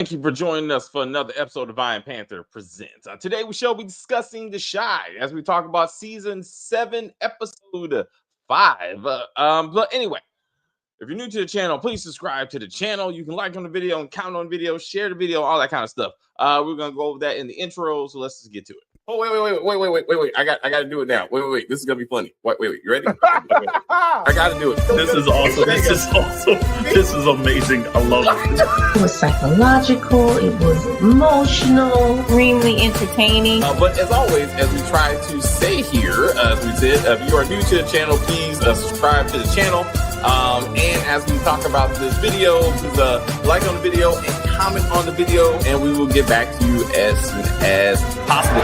Thank you for joining us for another episode of Iron Panther Presents. Today we shall be discussing The Shy as we talk about season 7, episode 5. But anyway, if you're new to the channel, please subscribe to the channel. You can like on the video and comment on the video, share the video, all that kind of stuff. We're gonna go over that in the intro, so let's just get to it. Oh, wait. I got to do it now. Wait. This is gonna be funny. Wait. You ready? I got to do it. This is awesome. This is amazing. I love it. It was psychological. It was emotional. Extremely entertaining. But as always, as we try to say here, as we said, if you are new to the channel, please subscribe to the channel. And as we talk about this video, please like on the video and comment on the video, and we will get back to you as soon as possible.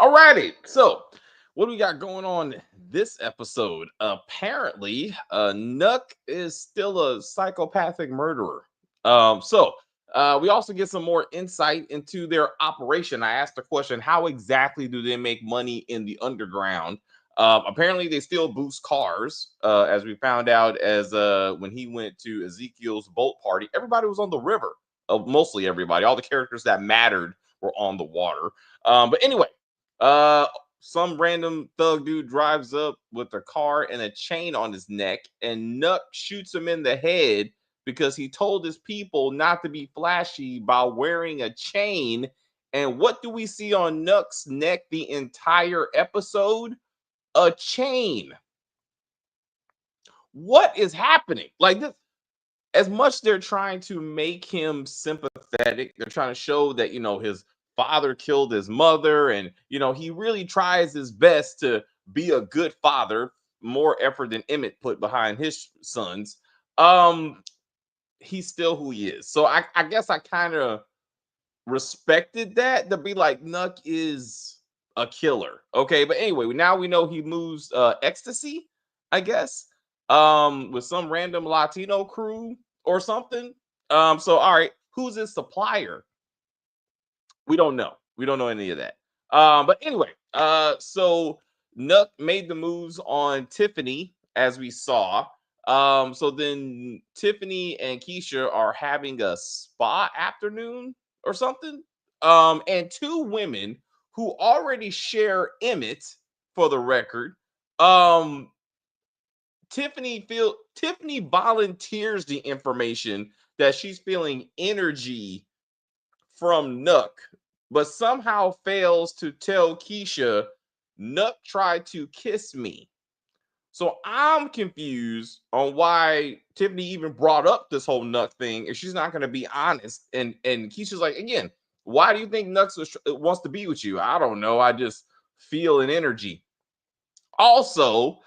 Alrighty, so what do we got going on this episode? Apparently, Nuck is still a psychopathic murderer. We also get some more insight into their operation. I asked the question, how exactly do they make money in the underground? Apparently, they still boost cars, as we found out as when he went to Ezekiel's boat party. Everybody was on the river. Mostly everybody. All the characters that mattered were on the water. But anyway, some random thug dude drives up with a car and a chain on his neck, and Nuck shoots him in the head because he told his people not to be flashy by wearing a chain. And what do we see on Nuck's neck the entire episode? A chain. What is happening? Like this, as much they're trying to make him sympathetic, they're trying to show that, his father killed his mother, and, he really tries his best to be a good father, more effort than Emmett put behind his sons. He's still who he is. So I guess I kind of respected that, to be like, Nuck is a killer. Okay, but anyway, now we know he moves ecstasy, I guess, with some random Latino crew or something. So all right, who's his supplier? We don't know. We don't know any of that. But anyway, so Nuck made the moves on Tiffany, as we saw. So then Tiffany and Keisha are having a spa afternoon or something. And two women who already share Emmett, for the record. Tiffany volunteers the information that she's feeling energy from Nuck, but somehow fails to tell Keisha, Nuck tried to kiss me. So I'm confused on why Tiffany even brought up this whole Nuck thing if she's not going to be honest. And Keisha's like, again, why do you think Nuck wants to be with you? I don't know. I just feel an energy. Also,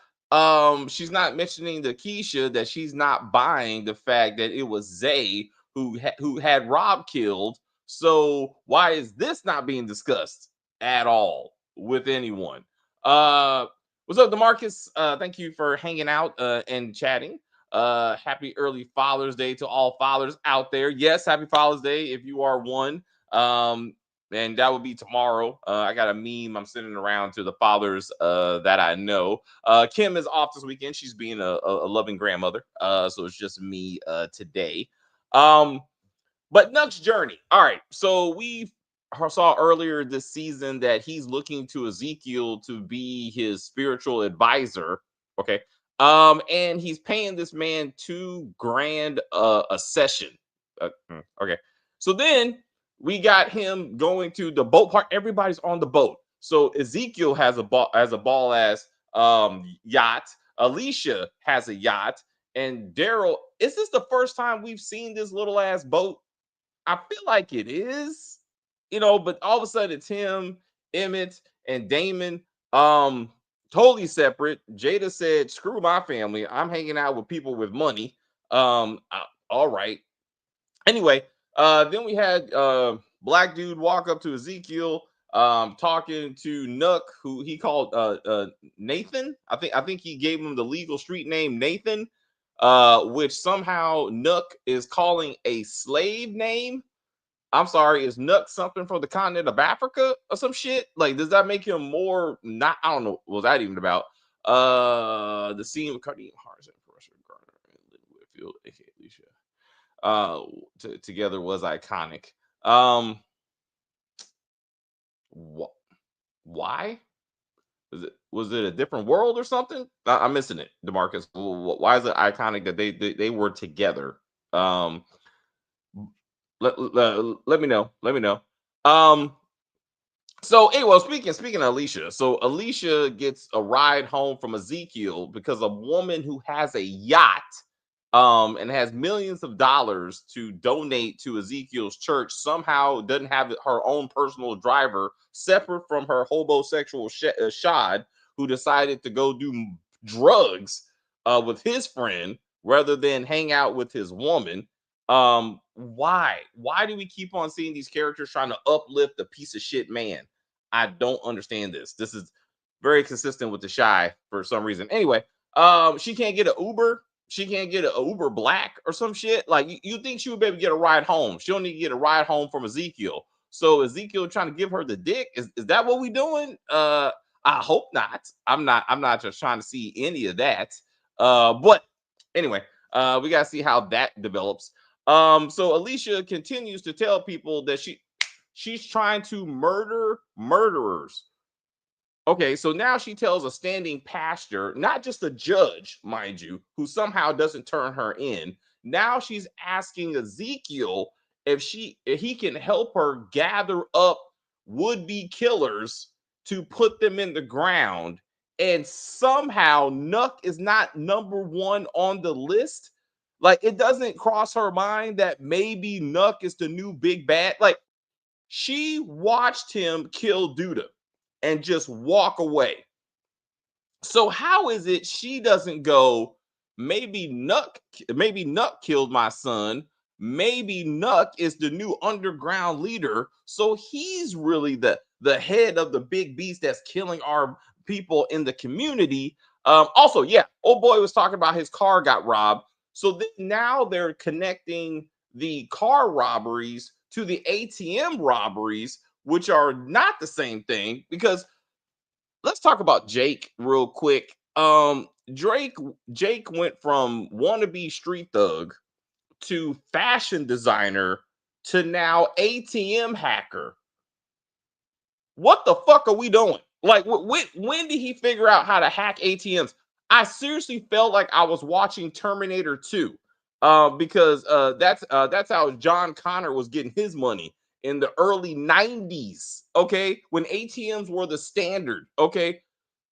she's not mentioning to Keisha that she's not buying the fact that it was Zay who had Rob killed. So why is this not being discussed at all with anyone? What's up, DeMarcus? Thank you for hanging out and chatting. Happy early Father's Day to all fathers out there. Yes, happy Father's Day if you are one. And that will be tomorrow. I got a meme I'm sending around to the fathers that I know. Kim is off this weekend. She's being a loving grandmother. So it's just me today. But Nuck's journey. All right. So we saw earlier this season that he's looking to Ezekiel to be his spiritual advisor. Okay. And he's paying this man $2,000 a session. Okay. So then we got him going to the boat park. Everybody's on the boat. So Ezekiel has a ball ass yacht. Alicia has a yacht. And Daryl, is this the first time we've seen this little ass boat? I feel like it is, but all of a sudden it's him, Emmett, and Damon. Totally separate. Jada said, screw my family. I'm hanging out with people with money. All right. Anyway, then we had black dude walk up to Ezekiel, talking to Nuck, who he called Nathan. I think he gave him the legal street name Nathan. Which somehow Nuck is calling a slave name. I'm sorry, is Nuck something from the continent of Africa or some shit? Like, does that make him more not? I don't know. What was that even about? The scene with Cardi and Hars and Professor Garner and Lynn Whitfield, aka Alicia, together was iconic. Why? Was it a different world or something? I'm missing it, DeMarcus. Why is it iconic that they were together? Um, let me know. Let me know. So anyway, speaking of Alicia, so Alicia gets a ride home from Ezekiel because a woman who has a yacht and has millions of dollars to donate to Ezekiel's church somehow doesn't have her own personal driver separate from her homosexual Shad, who decided to go do drugs with his friend rather than hang out with his woman. Why do we keep on seeing these characters trying to uplift a piece of shit man? I don't understand this. This is very consistent with the Shy for some reason. Anyway, she can't get an Uber. She can't get an Uber Black or some shit. Like you think she would be able to get a ride home? She don't need to get a ride home from Ezekiel. So Ezekiel trying to give her the dick. Is that what we doing? I hope not. I'm not just trying to see any of that. But anyway, we gotta see how that develops. So Alicia continues to tell people that she's trying to murder murderers. Okay, so now she tells a standing pastor, not just a judge, mind you, who somehow doesn't turn her in. Now she's asking Ezekiel if he can help her gather up would-be killers to put them in the ground. And somehow Nuck is not number one on the list. Like it doesn't cross her mind that maybe Nuck is the new big bad. Like she watched him kill Duda and just walk away. So how is it she doesn't go, maybe Nuck killed my son. Maybe Nuck is the new underground leader. So he's really the head of the big beast that's killing our people in the community. Also, yeah, old boy was talking about his car got robbed. So now they're connecting the car robberies to the ATM robberies, which are not the same thing. Because let's talk about Jake real quick. Jake went from wannabe street thug to fashion designer to now ATM hacker. What the fuck are we doing? Like, when did he figure out how to hack ATMs? I seriously felt like I was watching Terminator 2, because that's how John Connor was getting his money in the early 90s. Okay, when ATMs were the standard. Okay,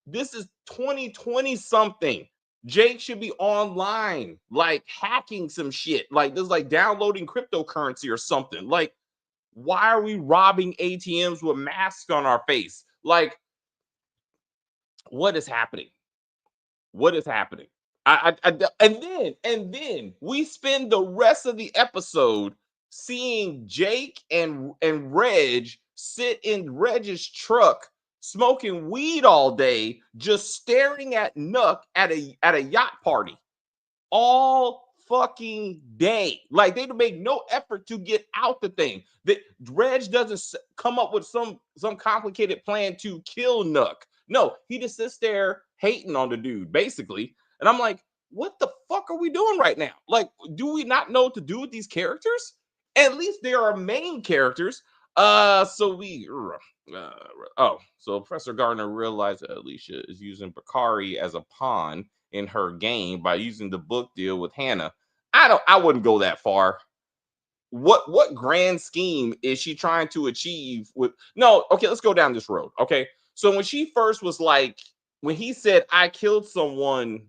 this is 2020 something. Jake should be online, like hacking some shit, like this, like downloading cryptocurrency or something. Like, why are we robbing ATMs with masks on our face? Like, what is happening? What is happening? And then we spend the rest of the episode seeing Jake and Reg sit in Reg's truck smoking weed all day, just staring at Nuck at a yacht party all fucking day. Like they make no effort to get out the thing. That Reg doesn't come up with some complicated plan to kill Nuck. No, he just sits there hating on the dude, basically. And I'm like, what the fuck are we doing right now? Like, do we not know what to do with these characters? At least they are main characters. So Professor Gardner realized that Alicia is using Bakari as a pawn in her game by using the book deal with Hannah. I wouldn't go that far. What grand scheme is she trying to achieve with no, okay, let's go down this road. Okay. So when she first was like, when he said I killed someone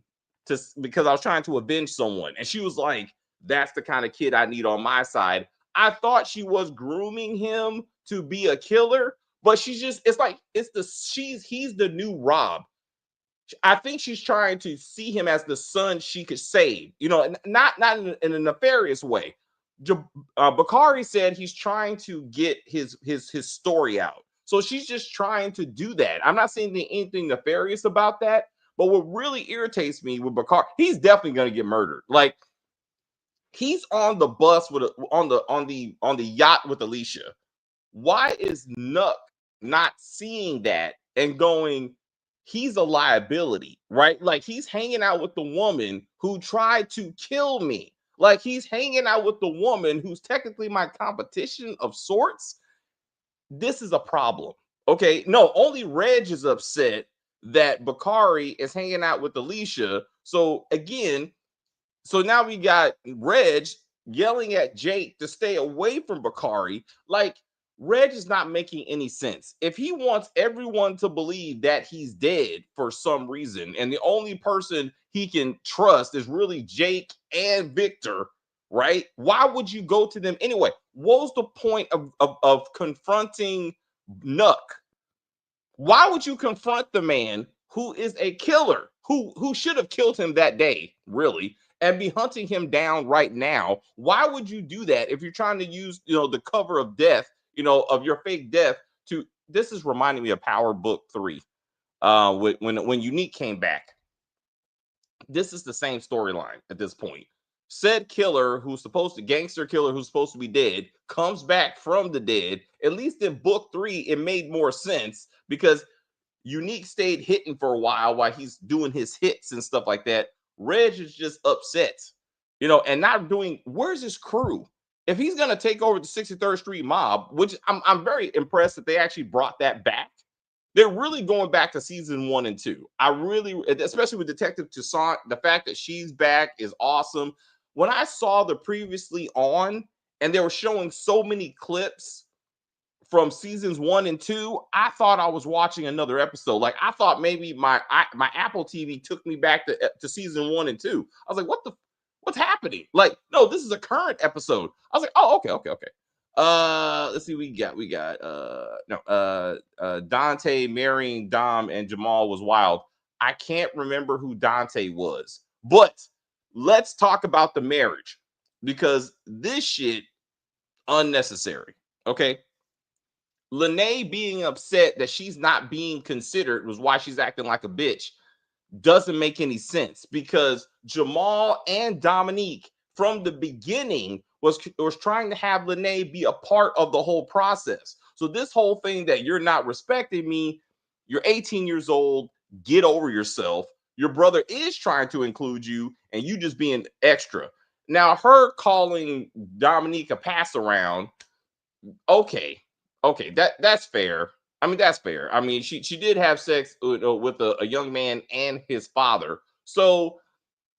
because I was trying to avenge someone, and she was like, that's the kind of kid I need on my side. I thought she was grooming him to be a killer, but she's just, it's like he's the new Rob. I think she's trying to see him as the son she could save, not in a nefarious way. Bakari said he's trying to get his story out. So she's just trying to do that. I'm not saying anything nefarious about that, but what really irritates me with Bakari, he's definitely going to get murdered. Like, he's on the bus on the yacht with Alicia. Why is Nuck not seeing that and going, he's a liability, right? Like he's hanging out with the woman who tried to kill me. Like he's hanging out with the woman who's technically my competition of sorts. This is a problem. Okay. No, only Reg is upset that Bakari is hanging out with Alicia. So again, so now we got Reg yelling at Jake to stay away from Bakari. Like, Reg is not making any sense. If he wants everyone to believe that he's dead for some reason, and the only person he can trust is really Jake and Victor, right? Why would you go to them anyway? What was the point of confronting Nuck? Why would you confront the man who is a killer, who should have killed him that day, really, and be hunting him down right now? Why would you do that if you're trying to use, the cover of death, of your fake death to? This is reminding me of Power Book 3, when Unique came back. This is the same storyline at this point. Said killer, gangster killer who's supposed to be dead, comes back from the dead. At least in book 3, it made more sense because Unique stayed hitting for a while he's doing his hits and stuff like that. Reg is just upset, and not doing. Where's his crew? If he's gonna take over the 63rd Street mob, which I'm very impressed that they actually brought that back. They're really going back to season 1 and 2. I really, especially with Detective Toussaint, the fact that she's back is awesome. When I saw the previously on, and they were showing so many clips from seasons 1 and 2, I thought I was watching another episode. Like I thought maybe my Apple TV took me back to season 1 and 2. I was like, what's happening? Like, no, this is a current episode. I was like, oh, okay. Let's see, we got Dante marrying Dom and Jamal was wild. I can't remember who Dante was, but let's talk about the marriage because this shit unnecessary. Okay. Lene being upset that she's not being considered was why she's acting like a bitch. Doesn't make any sense because Jamal and Dominique from the beginning was trying to have Lene be a part of the whole process. So this whole thing that you're not respecting me, you're 18 years old, get over yourself. Your brother is trying to include you and you just being extra. Now her calling Dominique a pass around, okay, that's fair. I mean, that's fair. I mean, she did have sex with a young man and his father. So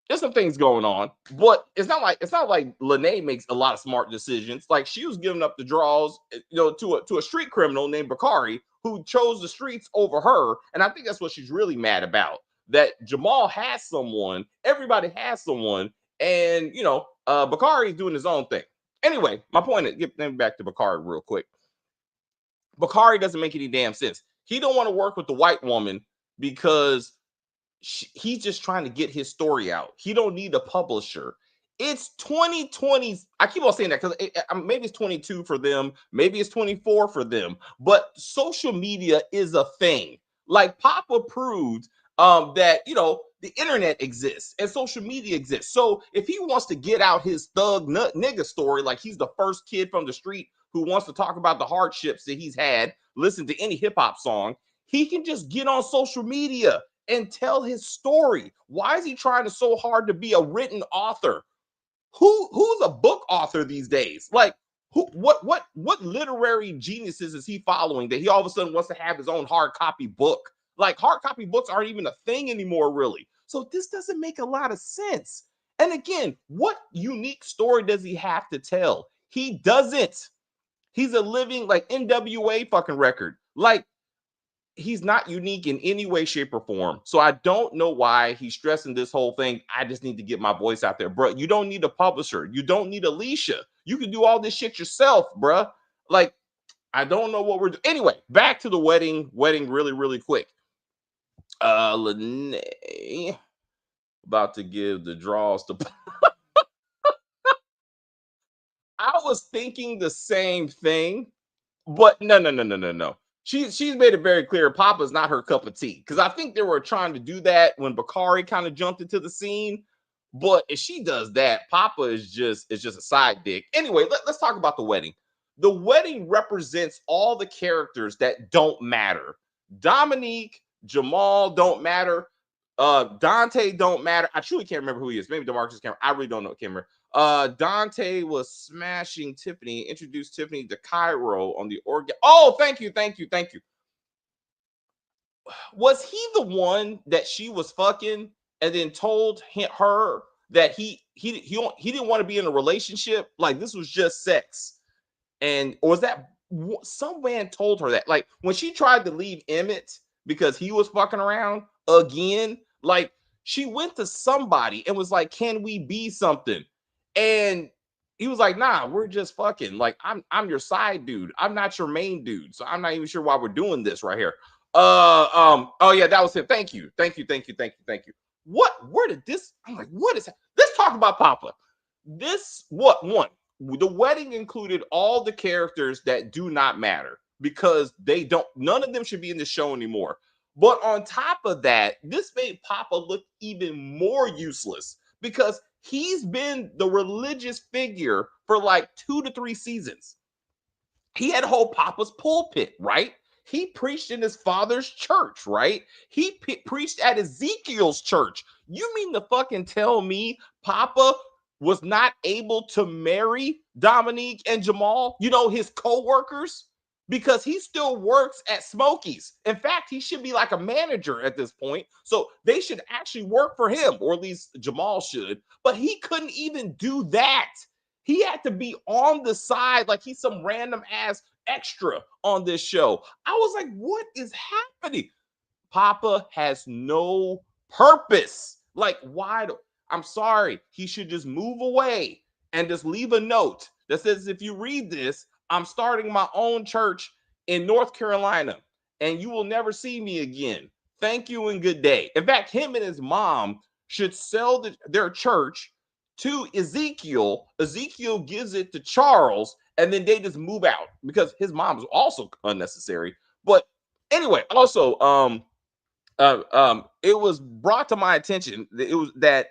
there's some things going on, but it's not like Lene makes a lot of smart decisions. Like she was giving up the draws, to a street criminal named Bakari who chose the streets over her. And I think that's what she's really mad about. That Jamal has someone, everybody has someone, and Bakari is doing his own thing. Anyway, my point is, get back to Bakari real quick. Bakari doesn't make any damn sense. He don't want to work with the white woman because he's just trying to get his story out. He don't need a publisher. It's 2020. I keep on saying that because maybe it's 22 for them, maybe it's 24 for them. But social media is a thing. Like Papa proved that the internet exists and social media exists. So if he wants to get out his thug nigga story, like he's the first kid from the street who wants to talk about the hardships that he's had, listen to any hip hop song, he can just get on social media and tell his story. Why is he trying so hard to be a written author? Who's a book author these days? Like what literary geniuses is he following that he all of a sudden wants to have his own hard copy book? Like hard copy books aren't even a thing anymore, really. So this doesn't make a lot of sense. And again, what unique story does he have to tell? He doesn't. He's a living like NWA fucking record. Like he's not unique in any way, shape, or form. So I don't know why he's stressing this whole thing. I just need to get my voice out there, bro. You don't need a publisher. You don't need Alicia. You can do all this shit yourself, bro. Like, I don't know what we're doing. Anyway, back to the wedding really, really quick. Lene about to give the draws to. I was thinking the same thing, but no. She's made it very clear Papa's not her cup of tea. Because I think they were trying to do that when Bakari kind of jumped into the scene. But if she does that, Papa is just a side dick. Anyway, let's talk about the wedding. The wedding represents all the characters that don't matter. Dominique, Jamal don't matter. Dante don't matter. I truly can't remember who he is. Maybe DeMarcus Cameron. I really don't know. Can't remember. Dante was smashing Tiffany, introduced Tiffany to Cairo on the organ. Oh, thank you. Was he the one that she was fucking and then told her that he didn't want to be in a relationship? Like this was just sex. And or was that some man told her that? Like when she tried to leave Emmett because he was fucking around again, like she went to somebody and was like, "Can we be something?" And he was like, "Nah, we're just fucking. Like I'm your side dude. I'm not your main dude. So I'm not even sure why we're doing this right here." Oh yeah, that was it. Thank you. Where did this? I'm like, what is that? Let's talk about Papa. This what one? The wedding included all the characters that do not matter because none of them should be in the show anymore. But on top of that, this made Papa look even more useless because he's been the religious figure for like 2 to 3 seasons. He had a whole Papa's pulpit, right? He preached in his father's church, right? He preached at Ezekiel's church. You mean to fucking tell me Papa was not able to marry Dominique and Jamal, his co-workers, because he still works at Smokey's. In fact, he should be like a manager at this point. So they should actually work for him, or at least Jamal should. But he couldn't even do that. He had to be on the side like he's some random ass extra on this show. I was like, what is happening? Papa has no purpose. Like, why? I'm sorry. He should just move away and just leave a note that says, if you read this, I'm starting my own church in North Carolina and you will never see me again. Thank you and good day. In fact, him and his mom should sell their church to Ezekiel. Ezekiel gives it to Charles, and then they just move out because his mom is also unnecessary. But anyway, also, it was brought to my attention that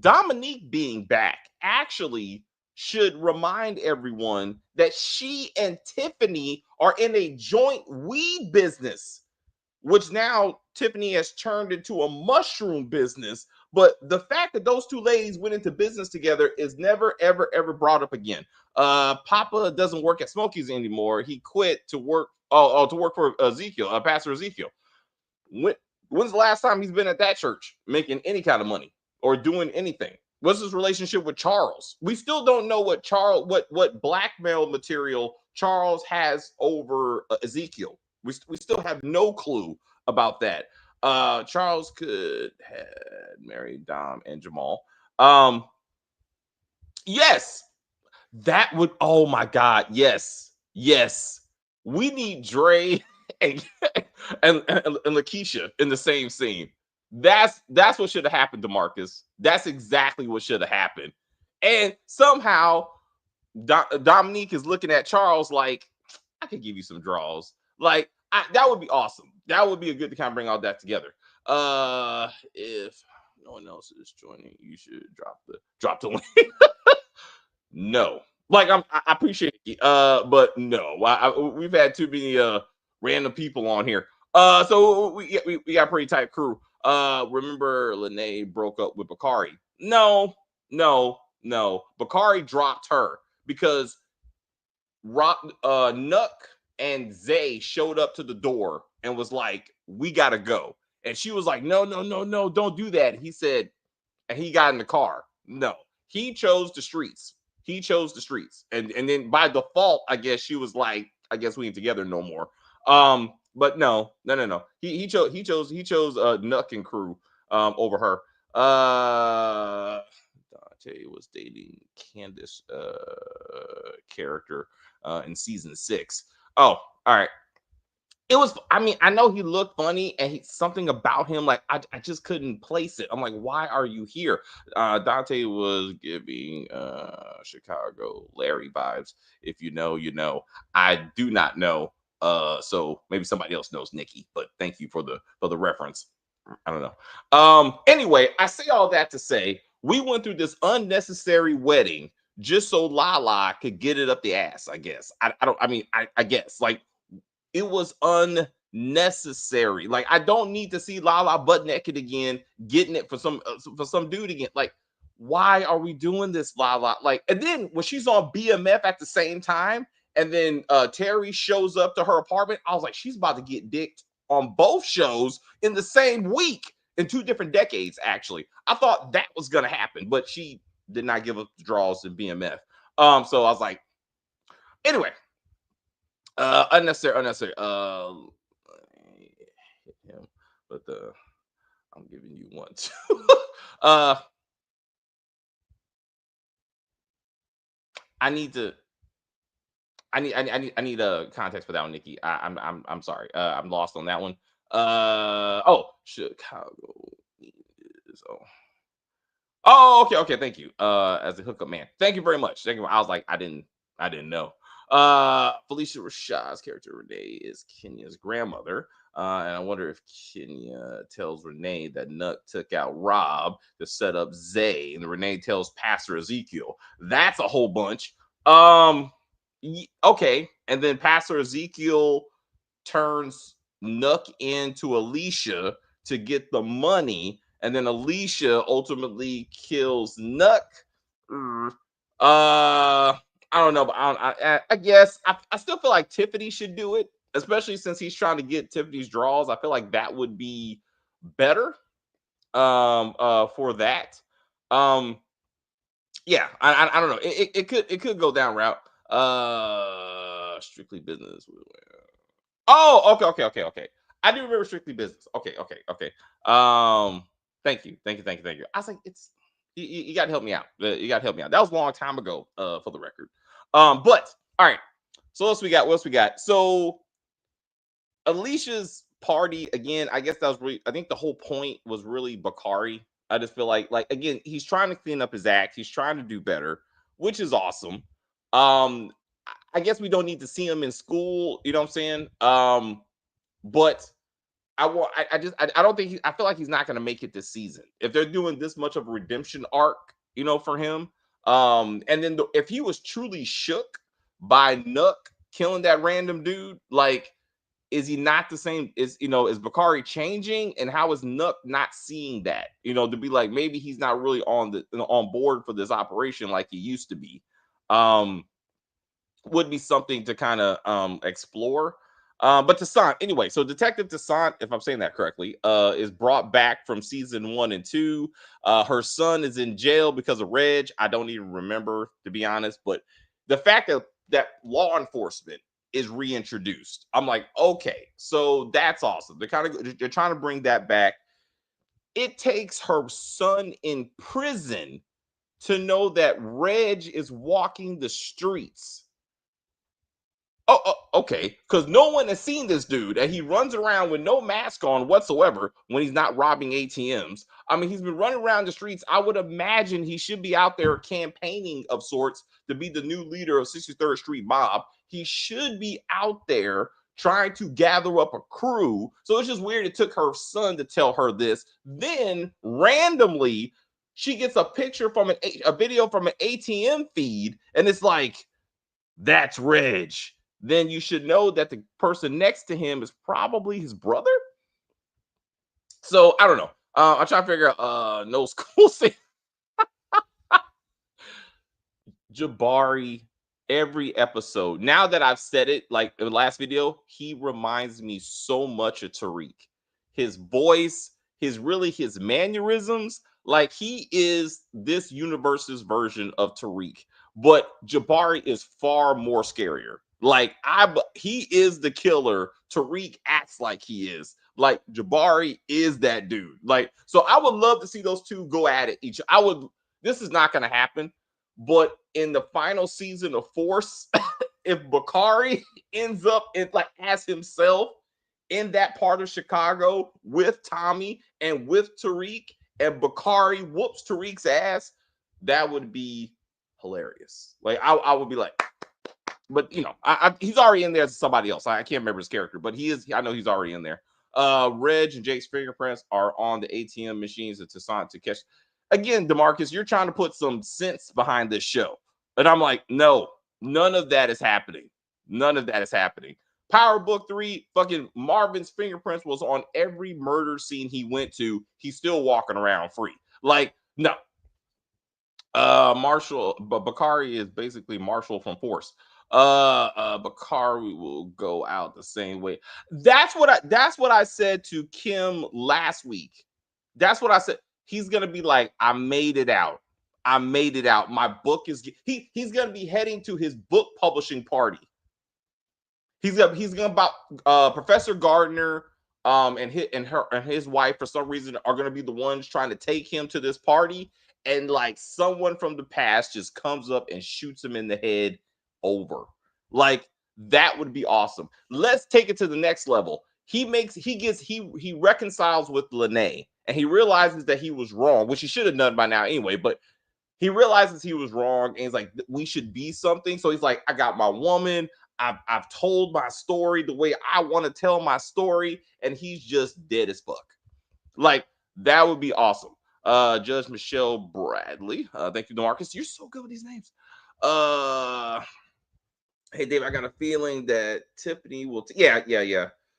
Dominique being back actually should remind everyone that she and Tiffany are in a joint weed business, which now Tiffany has turned into a mushroom business. But the fact that those two ladies went into business together is never, ever, ever brought up again. Papa doesn't work at Smokey's anymore. He quit to work to work for Ezekiel, Pastor Ezekiel. When's the last time he's been at that church making any kind of money or doing anything? What's his relationship with Charles? We still don't know what blackmail material Charles has over Ezekiel. We still have no clue about that. Charles could have married Dom and Jamal. Yes, that would. Oh my God, yes. We need Dre and and Lakeisha in the same scene. That's what should have happened to Marcus. That's exactly what should have happened. And somehow Dominique is looking at Charles like, I could give you some draws. Like that would be awesome. That would be a good to kind of bring all that together. If no one else is joining, you should drop the link. No, like I appreciate it, but no, we've had too many random people on here. So we got a pretty tight crew. Remember Lene broke up with Bakari? No. Bakari dropped her because Nuck and Zay showed up to the door and was like, "We gotta go," and she was like, "No, don't do that." He said, and he got in the car. No, he chose the streets. And then by default, I guess she was like, I guess we ain't together no more. But no. He chose Nuck and crew over her. Dante was dating Candace character in season 6. Oh, all right. It was, I mean, I know he looked funny and something about him, like I just couldn't place it. I'm like, why are you here? Dante was giving Chicago Larry vibes. If you know, you know. I do not know. So maybe somebody else knows Nikki, but thank you for the reference. I don't know. Anyway, I say all that to say we went through this unnecessary wedding just so Lala could get it up the ass, I guess. I guess like it was necessary. Like, I don't need to see Lala butt naked again, getting it for some dude again. Like, why are we doing this, Lala? Like, and then when she's on BMF at the same time, and then Terry shows up to her apartment, I was like, she's about to get dicked on both shows in the same week in 2 different decades. Actually, I thought that was gonna happen, but she did not give up the draws in BMF. So I was like, anyway, unnecessary. Him, but I'm giving you one too. I need a context for that one, Nikki. I'm sorry. I'm lost on that one. Chicago. Okay. Thank you. As a hookup man. Thank you very much. Thank you. I was like, I didn't know. Felicia Rashad's character Renee is Kenya's grandmother. And I wonder if Kenya tells Renee that Nuck took out Rob to set up Zay, and Renee tells Pastor Ezekiel. That's a whole bunch. Okay. And then Pastor Ezekiel turns Nuck into Alicia to get the money, and then Alicia ultimately kills Nuck. I don't know, but I guess I still feel like Tiffany should do it, especially since he's trying to get Tiffany's draws. I feel like that would be better for that. Yeah, I don't know. It could go down route. Strictly Business. Oh, okay. I do remember Strictly Business. Okay. Thank you. I was like, you got to help me out. You got to help me out. That was a long time ago, for the record. But all right. So what else we got? So Alicia's party again. I guess that was really. I think the whole point was really Bakari. I just feel like again, he's trying to clean up his act. He's trying to do better, which is awesome. I guess we don't need to see him in school. You know what I'm saying? But I don't think I feel like he's not going to make it this season if they're doing this much of a redemption arc, for him. And then if he was truly shook by Nuck killing that random dude, like, is he not the same? Is Bakari changing, and how is Nuck not seeing that? To be like, maybe he's not really on board for this operation like he used to be. Would be something to kind of explore. But Toussaint, anyway, so Detective Toussaint, if I'm saying that correctly, is brought back from season 1 and 2. Her son is in jail because of Reg. I don't even remember, to be honest, but the fact that law enforcement is reintroduced, I'm like, okay, so that's awesome. They're trying to bring that back. It takes her son in prison to know that Reg is walking the streets. Okay. Because no one has seen this dude, and he runs around with no mask on whatsoever when he's not robbing ATMs. I mean, he's been running around the streets. I would imagine he should be out there campaigning of sorts to be the new leader of 63rd Street Mob. He should be out there trying to gather up a crew. So it's just weird it took her son to tell her this. Then randomly, she gets a picture from a video from an ATM feed, and it's like, that's Reg. Then you should know that the person next to him is probably his brother. So I don't know. I'm trying to figure out no school scene. Jabari, every episode. Now that I've said it, like in the last video, he reminds me so much of Tariq. His voice, his mannerisms, like he is this universe's version of Tariq. But Jabari is far more scarier. Like he is the killer. Tariq acts like he is. Like Jabari is that dude. Like, so I would love to see those two go at it each. This is not going to happen, but in the final season of Force, if Bakari ends up as himself in that part of Chicago with Tommy and with Tariq, and Bakari whoops Tariq's ass, that would be hilarious. Like I would be like, but he's already in there as somebody else. I can't remember his character, but he is. I know he's already in there. Reg and Jake's fingerprints are on the ATM machines of Toussaint to catch. Again, DeMarcus, you're trying to put some sense behind this show, and I'm like, no, none of that is happening. None of that is happening. Power Book 3, fucking Marvin's fingerprints was on every murder scene he went to. He's still walking around free. Like, no. Bakari is basically Marshall from Force. Bakari will go out the same way. That's what I said to Kim last week. That's what I said. He's gonna be like, I made it out. I made it out. My book is he's gonna be heading to his book publishing party. He's gonna about Professor Gardner and his wife for some reason are gonna be the ones trying to take him to this party, and like someone from the past just comes up and shoots him in the head over. Like that would be awesome. Let's take it to the next level. He reconciles with Lene and he realizes that he was wrong, which he should have done by now anyway, but he realizes he was wrong and he's like, we should be something. So he's like, I got my woman. I've told my story the way I want to tell my story, and he's just dead as fuck. Like that would be awesome. Judge Michelle Bradley. Thank you, DeMarcus. You're so good with these names. Hey Dave, I got a feeling that Tiffany will. Yeah.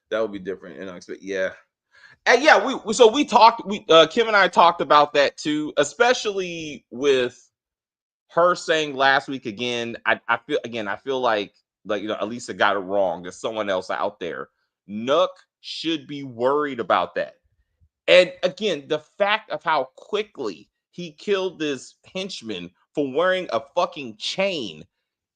That would be different and unexpected. Yeah. And yeah, we talked. Kim and I talked about that too, especially with her saying last week again. I feel like Elisa got it wrong. There's someone else out there. Nuck should be worried about that. And again, the fact of how quickly he killed this henchman for wearing a fucking chain.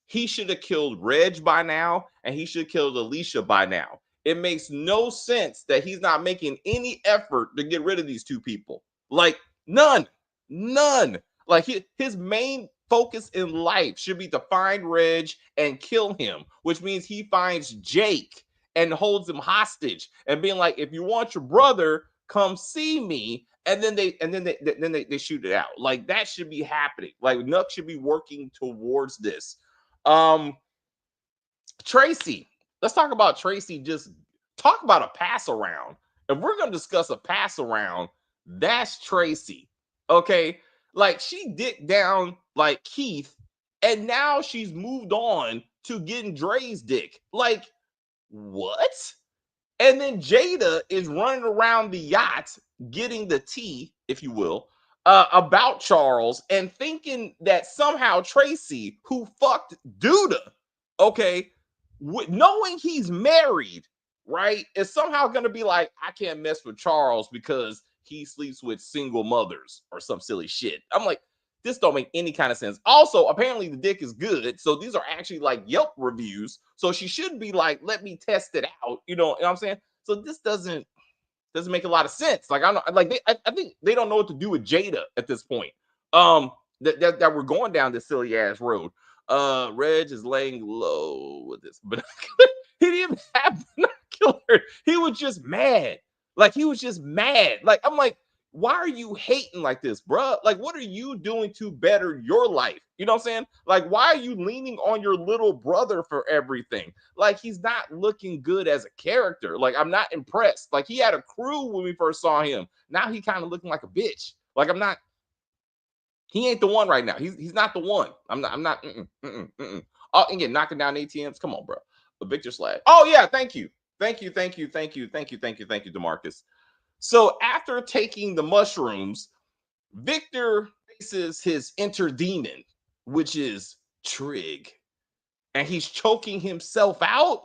He should have killed Reg by now, and he should have killed Alicia by now. It makes no sense that he's not making any effort to get rid of these two people. Like, none. Like, his main focus in life should be to find Reg and kill him, which means he finds Jake and holds him hostage and being like, if you want your brother, come see me. And then they shoot it out. Like, that should be happening. Like, Nuck should be working towards this. Tracy, let's talk about Tracy. Just talk about a pass around. If we're going to discuss a pass around, that's Tracy. Okay. Like she dicked down like Keith, and now she's moved on to getting Dre's dick. Like, what? And then Jada is running around the yacht getting the tea, if you will, about Charles and thinking that somehow Tracy, who fucked Duda, okay, knowing he's married, right, is somehow going to be like, I can't mess with Charles because he sleeps with single mothers or some silly shit. I'm like, this don't make any kind of sense. Also, apparently the dick is good. So these are actually like Yelp reviews. So she should be like, let me test it out. You know what I'm saying? So this doesn't make a lot of sense. Like, I think they don't know what to do with Jada at this point. That we're going down this silly ass road. Reg is laying low with this, but he didn't even have binoculars. He was just mad. Like, I'm like, why are you hating like this, bruh? Like, what are you doing to better your life? You know what I'm saying? Like, why are you leaning on your little brother for everything? Like, he's not looking good as a character. Like, I'm not impressed. Like, he had a crew when we first saw him. Now he kind of looking like a bitch. Like, he ain't the one right now. He's not the one. I'm not. Oh, and get knocking down ATMs. Come on, bro. The Victor Slash. Oh yeah, thank you, DeMarcus. So after taking the mushrooms, Victor faces his inner demon, which is Trig, and he's choking himself out.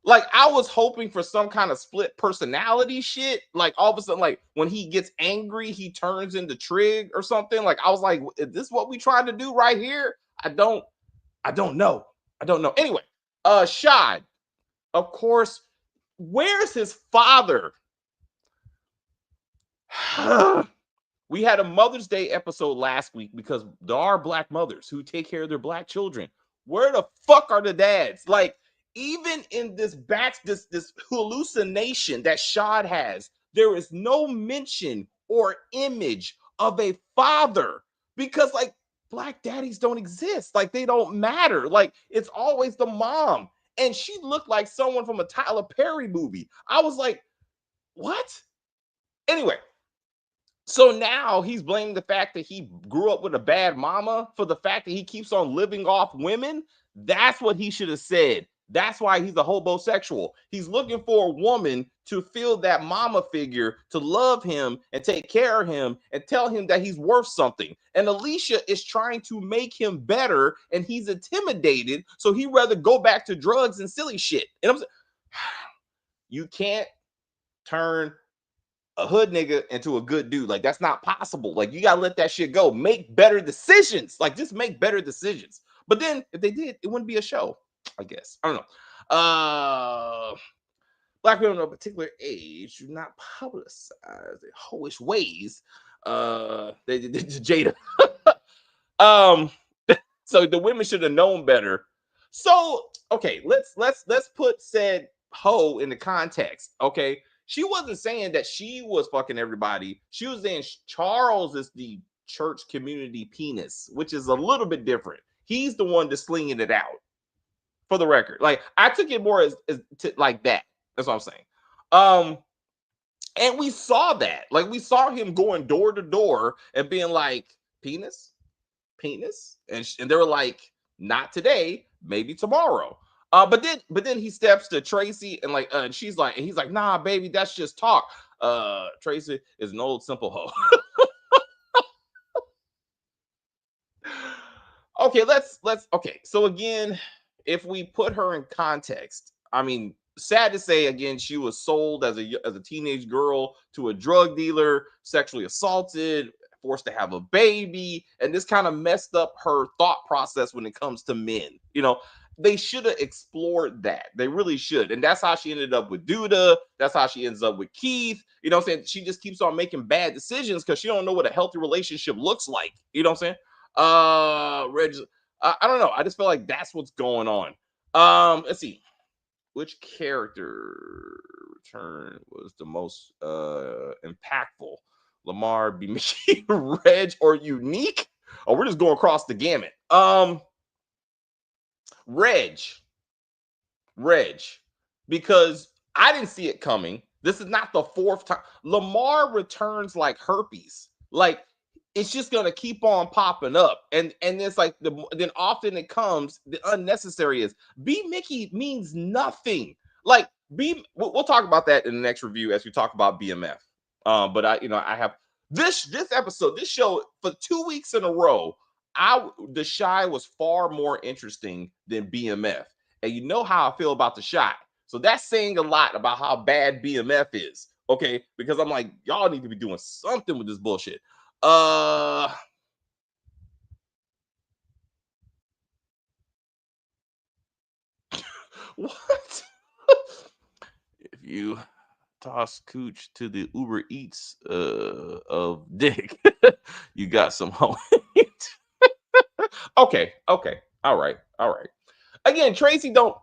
Like, I was hoping for some kind of split personality shit. Like, all of a sudden, like, when he gets angry, he turns into Trig or something. Like, I was like, is this what we tried to do right here? I don't know. Anyway, Shad, of course, where's his father? We had a Mother's Day episode last week because there are black mothers who take care of their black children. Where the fuck are the dads? Like, even in this hallucination that Shad has, there is no mention or image of a father because, like, black daddies don't exist. Like, they don't matter. Like, it's always the mom. And she looked like someone from a Tyler Perry movie. I was like, what? Anyway, so now he's blaming the fact that he grew up with a bad mama for the fact that he keeps on living off women. That's what he should have said. That's why he's a homosexual. He's looking for a woman to feel that mama figure, to love him and take care of him and tell him that he's worth something. And Alicia is trying to make him better, and he's intimidated, so he'd rather go back to drugs and silly shit. And I'm saying, you can't turn a hood nigga into a good dude. Like, that's not possible. Like, you gotta let that shit go. Make better decisions. Like, just make better decisions. But then if they did, it wouldn't be a show, I guess. I don't know. Black women of a particular age do not publicize their hoish ways. They Jada. So the women should have known better. So okay, let's put said hoe in the context. Okay, she wasn't saying that she was fucking everybody. She was saying Charles is the church community penis, which is a little bit different. He's the one that's slinging it out. For the record, like I took it more as like that. That's what I'm saying. And we saw that. Like we saw him going door to door and being like, penis, penis, and they were like, not today, maybe tomorrow. But then he steps to Tracy and like, and she's like, and he's like, nah, baby, that's just talk. Tracy is an old simple hoe. Okay, let's okay. So again, if we put her in context, I mean, sad to say, again, she was sold as a teenage girl to a drug dealer, sexually assaulted, forced to have a baby, and this kind of messed up her thought process when it comes to men. You know, they should have explored that. They really should. And that's how she ended up with Duda. That's how she ends up with Keith. You know what I'm saying? She just keeps on making bad decisions because she don't know what a healthy relationship looks like. You know what I'm saying? Reg, I don't know. I just feel like that's what's going on. Let's see. Which character return was the most impactful? Lamar, B. Mickey, Reg, or Unique? Oh, we're just going across the gamut. Reg, because I didn't see it coming. This is not the fourth time. Lamar returns like herpes. Like, it's just gonna keep on popping up, and it's like then often it comes. The unnecessary is B Mickey means nothing. Like we'll talk about that in the next review as we talk about BMF. But I have this episode, this show for 2 weeks in a row. The Shy was far more interesting than BMF, and you know how I feel about the Shy. So that's saying a lot about how bad BMF is. Okay, because I'm like, y'all need to be doing something with this bullshit. What? If you toss cooch to the Uber Eats of Dick, you got some home. Okay. All right. Again, Tracy don't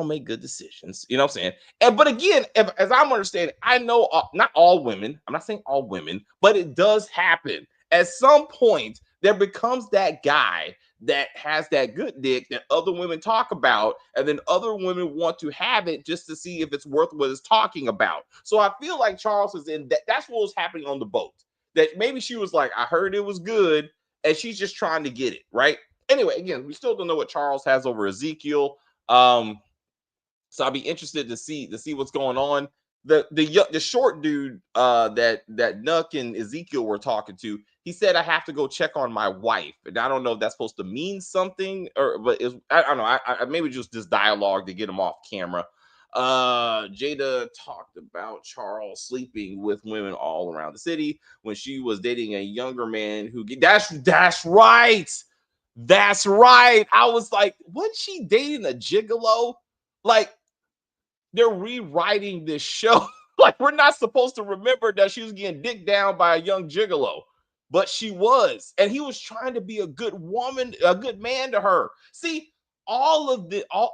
make good decisions. You know what I'm saying? But again, as I'm understanding, I know not all women. I'm not saying all women, but it does happen. At some point, there becomes that guy that has that good dick that other women talk about, and then other women want to have it just to see if it's worth what it's talking about. So I feel like Charles is in that. That's what was happening on the boat. That maybe she was like, I heard it was good, and she's just trying to get it right. Anyway, again, we still don't know what Charles has over Ezekiel. So I'll be interested to see what's going on. The short dude that Nuck and Ezekiel were talking to, he said I have to go check on my wife, and I don't know if that's supposed to mean something but I don't know. I maybe just this dialogue to get him off camera. Jada talked about Charles sleeping with women all around the city when she was dating a younger man who that's right. That's right. I was like, wasn't she dating a gigolo? Like, they're rewriting this show. Like, we're not supposed to remember that she was getting dicked down by a young gigolo, but she was. And he was trying to be a good woman, a good man to her. See, a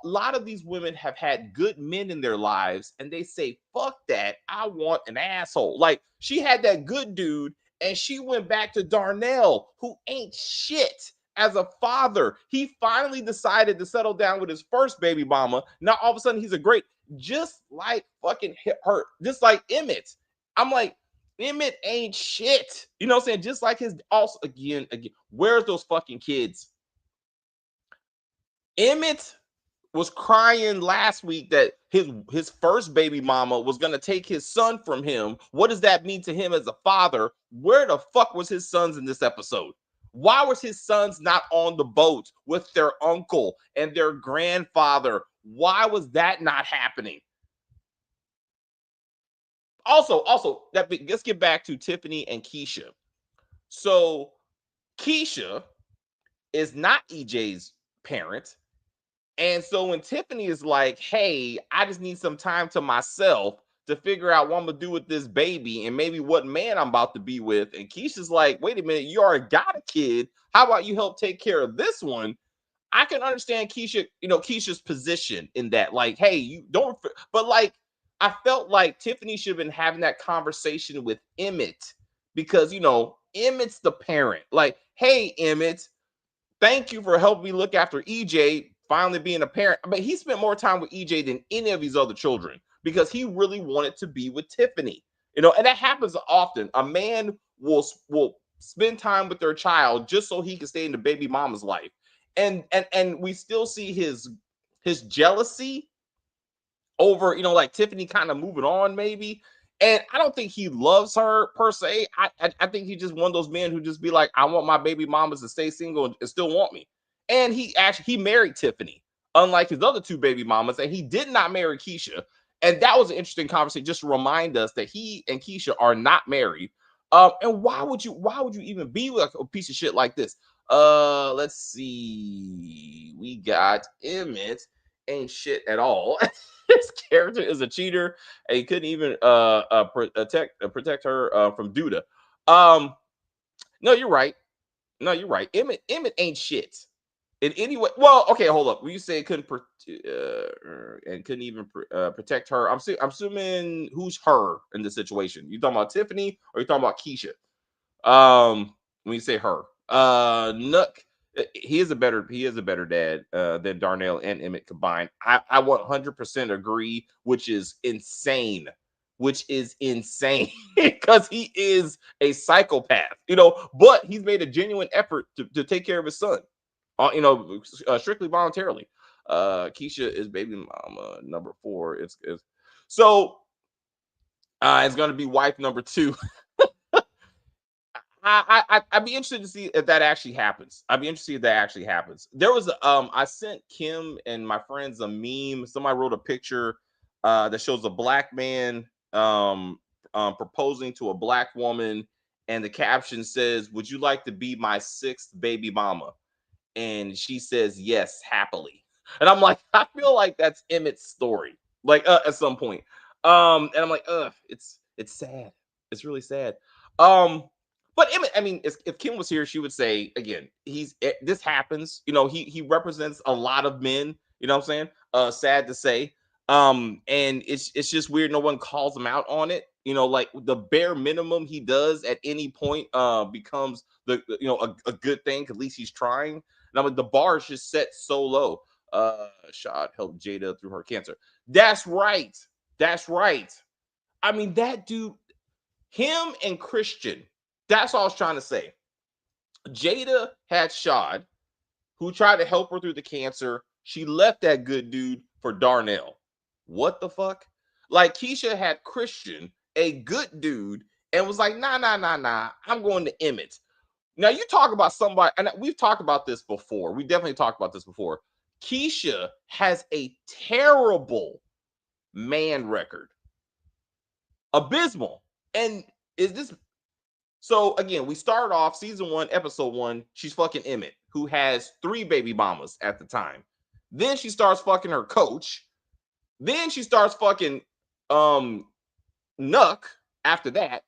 lot of these women have had good men in their lives, and they say, fuck that. I want an asshole. Like, she had that good dude, and she went back to Darnell, who ain't shit. As a father, he finally decided to settle down with his first baby mama. Now all of a sudden he's a great, just like fucking her, just like Emmett. I'm like, Emmett ain't shit. You know what I'm saying? Just like his also again, where's those fucking kids? Emmett was crying last week that his first baby mama was going to take his son from him. What does that mean to him as a father? Where the fuck was his sons in this episode? Why was his sons not on the boat with their uncle and their grandfather? Why was that not happening? Also, let's get back to Tiffany and Keisha. So Keisha is not EJ's parent. And so when Tiffany is like, hey, I just need some time to myself to figure out what I'm gonna do with this baby and maybe what man I'm about to be with. And Keisha's like, wait a minute, you already got a kid. How about you help take care of this one? I can understand Keisha's position in that. Like, hey, you don't, but like, I felt like Tiffany should have been having that conversation with Emmett because, Emmett's the parent. Like, hey, Emmett, thank you for helping me look after EJ finally being a parent. But he spent more time with EJ than any of these other children because he really wanted to be with Tiffany. And that happens often. A man will spend time with their child just so he can stay in the baby mama's life. And we still see his jealousy over, like Tiffany kind of moving on, maybe. And I don't think he loves her per se. I think he's just one of those men who just be like, I want my baby mamas to stay single and still want me. And he married Tiffany, unlike his other two baby mamas, and he did not marry Keisha. And that was an interesting conversation, just to remind us that he and Keisha are not married. And why would you even be with a piece of shit like this? Let's see. We got Emmett ain't shit at all. His character is a cheater, and he couldn't even protect her from Duda. No, you're right. No, you're right. Emmett ain't shit in any way. Well, okay, hold up. When you say couldn't and couldn't even protect her, I'm assuming who's her in this situation? You talking about Tiffany or you talking about Keisha? When you say her, Nuck, he is a better dad than Darnell and Emmett combined. I 100% agree, which is insane because he is a psychopath, but he's made a genuine effort to take care of his son, strictly voluntarily. Keisha is baby mama number 4. It's so it's going to be wife number 2. I'd be interested to see if that actually happens. There was I sent Kim and my friends a meme. Somebody wrote a picture that shows a black man proposing to a black woman, and the caption says, "Would you like to be my 6th baby mama?" And she says, "Yes, happily." And I'm like, I feel like that's Emmett's story, like at some point. And I'm like, it's sad. It's really sad. But Emmett, I mean, if Kim was here, she would say again, this happens. He represents a lot of men. You know what I'm saying? Sad to say. And it's just weird. No one calls him out on it. Like the bare minimum he does at any point becomes a good thing. At least he's trying. And I mean, the bar is just set so low. Shad helped Jada through her cancer. That's right. I mean, that dude, him and Christian. That's all I was trying to say. Jada had Shad, who tried to help her through the cancer. She left that good dude for Darnell. What the fuck? Like Keisha had Christian, a good dude, and was like, nah. I'm going to Emmett. Now you talk about somebody, and we've talked about this before. We definitely talked about this before. Keisha has a terrible man record. Abysmal. And is this so again, we started off season 1, episode 1. She's fucking Emmett, who has 3 baby mamas at the time. Then she starts fucking her coach. Then she starts fucking Nuck after that.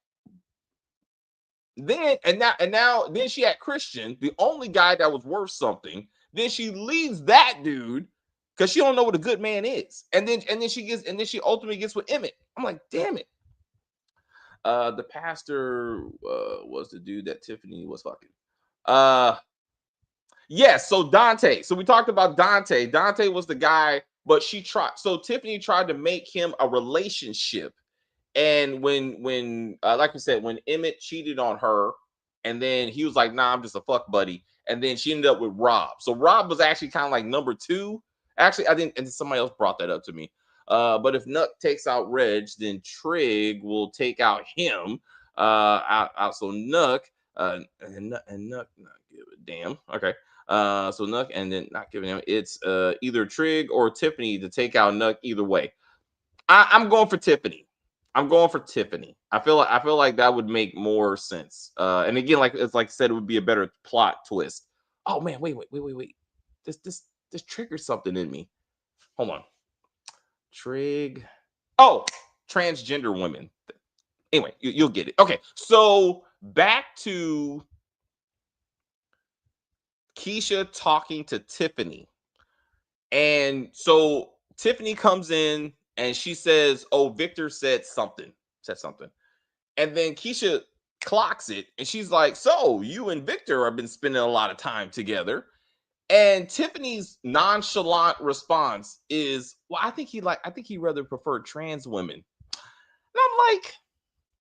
Then then she had Christian, the only guy that was worth something. Then she leaves that dude because she don't know what a good man is. And then she ultimately gets with Emmett. I'm like, damn it. The pastor was the dude that Tiffany was fucking. Yes, so Dante. So we talked about Dante. Dante was the guy, but Tiffany tried to make him a relationship. And when like we said, when Emmett cheated on her, and then he was like, nah, I'm just a fuck buddy. And then she ended up with Rob. So Rob was actually kind of like number 2. Actually, I didn't, and somebody else brought that up to me. But if Nuck takes out Reg, then Trig will take out him. Out so Nuck, and Nuck not give a damn. Okay. So Nuck and then not giving him. It's either Trig or Tiffany to take out Nuck. Either way, I'm going for Tiffany. I'm going for Tiffany. I feel like that would make more sense. And again, like it's like I said, it would be a better plot twist. Oh man, wait. This triggered something in me. Hold on. Trig. Oh, transgender women. Anyway, you'll get it. Okay, so back to Keisha talking to Tiffany. And so Tiffany comes in and she says, "Oh, Victor said something." And then Keisha clocks it and she's like, "So you and Victor have been spending a lot of time together." And Tiffany's nonchalant response is, "Well, I think he rather preferred trans women." And I'm like,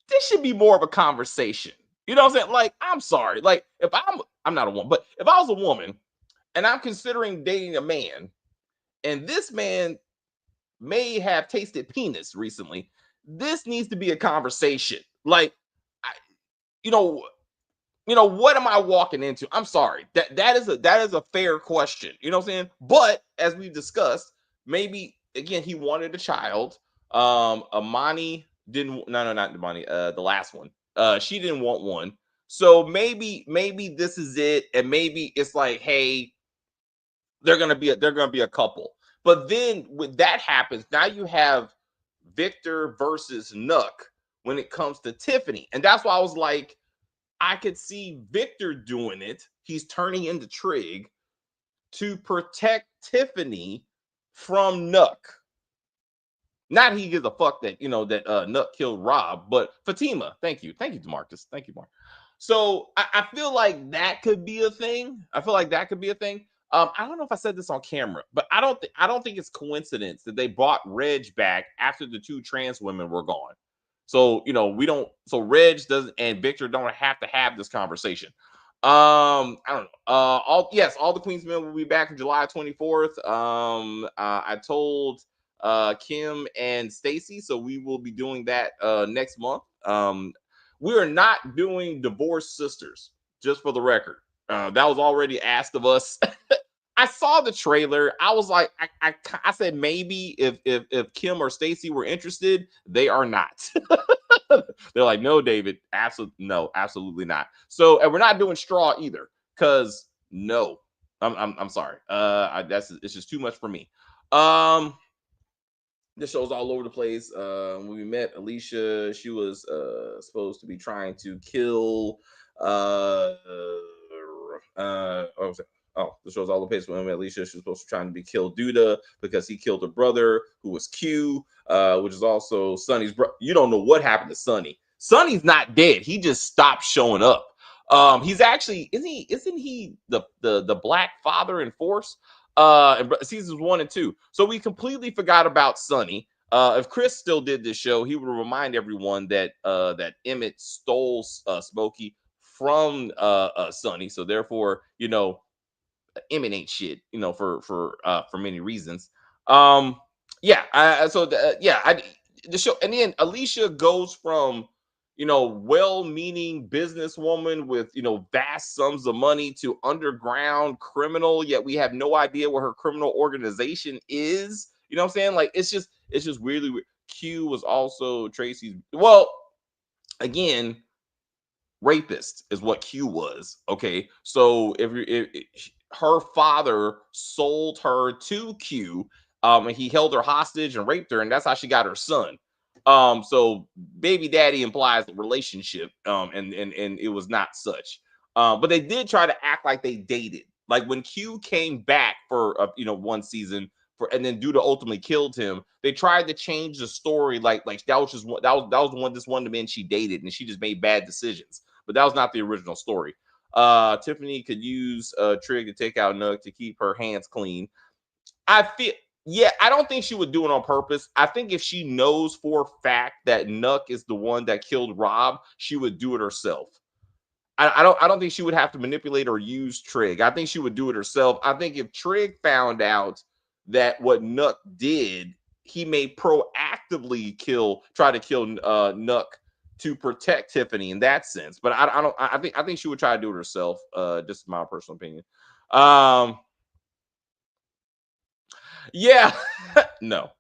this should be more of a conversation. You know what I'm saying? Like, I'm sorry. Like, if I'm not a woman, but if I was a woman and I'm considering dating a man, and this man may have tasted penis recently, this needs to be a conversation. Like, I, you know, what am I walking into? I'm sorry. That is a fair question. You know what I'm saying? But as we discussed, maybe again he wanted a child. Amani didn't. No, not Amani. The last one. She didn't want one. So maybe this is it, and maybe it's like, hey, they're gonna be a couple. But then when that happens, now you have Victor versus Nuck when it comes to Tiffany, and that's why I was like, I could see Victor doing it. He's turning into Trig to protect Tiffany from Nuck. Not he gives a fuck that that Nuck killed Rob, but Fatima. Thank you, Demarcus. Thank you, Mark. So I feel like that could be a thing. I don't know if I said this on camera, but I don't think it's coincidence that they brought Reg back after the two trans women were gone. So we don't. So Reg doesn't, and Victor don't have to have this conversation. I don't know. All the Queens men will be back on July 24th. I told Kim and Stacy, so we will be doing that next month. We are not doing Divorced Sisters, just for the record. That was already asked of us. I saw the trailer. I was like, I said maybe if Kim or Stacy were interested, they are not. They're like, no, David, absolutely not. So, and we're not doing Straw either, because no, I'm sorry. It's just too much for me. This show's all over the place. When we met Alicia, she was supposed to be trying to kill the show's all over the place. When we met Alicia, she was supposed to be trying to kill Duda because he killed her brother, who was Q, which is also Sonny's brother. You don't know what happened to Sonny. Sonny's not dead. He just stopped showing up. He's actually isn't he the black father in Force? In seasons 1 and 2. So we completely forgot about Sonny. If Chris still did this show, he would remind everyone that Emmett stole Smokey from Sonny. So therefore, Emmett ain't shit, for many reasons. The show, and then Alicia goes from well-meaning businesswoman with vast sums of money to underground criminal, yet we have no idea what her criminal organization is. You know what I'm saying? Like, it's just weirdly weird. Q was also Tracy's, well, again, rapist is what Q was. Okay, so if her father sold her to Q, and he held her hostage and raped her, and that's how she got her son. So baby daddy implies the relationship, and it was not such. But they did try to act like they dated. Like when Q came back for one season, and then Duda ultimately killed him, they tried to change the story. Like that was the one, this one of the men she dated, and she just made bad decisions. But that was not the original story. Tiffany could use Trig to take out Nuck to keep her hands clean. I don't think she would do it on purpose. I think if she knows for a fact that Nuck is the one that killed Rob, she would do it herself. I don't think she would have to manipulate or use Trig. I think she would do it herself. I think if Trig found out that what Nuck did, he may proactively try to kill Nuck to protect Tiffany in that sense. But I think she would try to do it herself. Just my personal opinion. Yeah. No.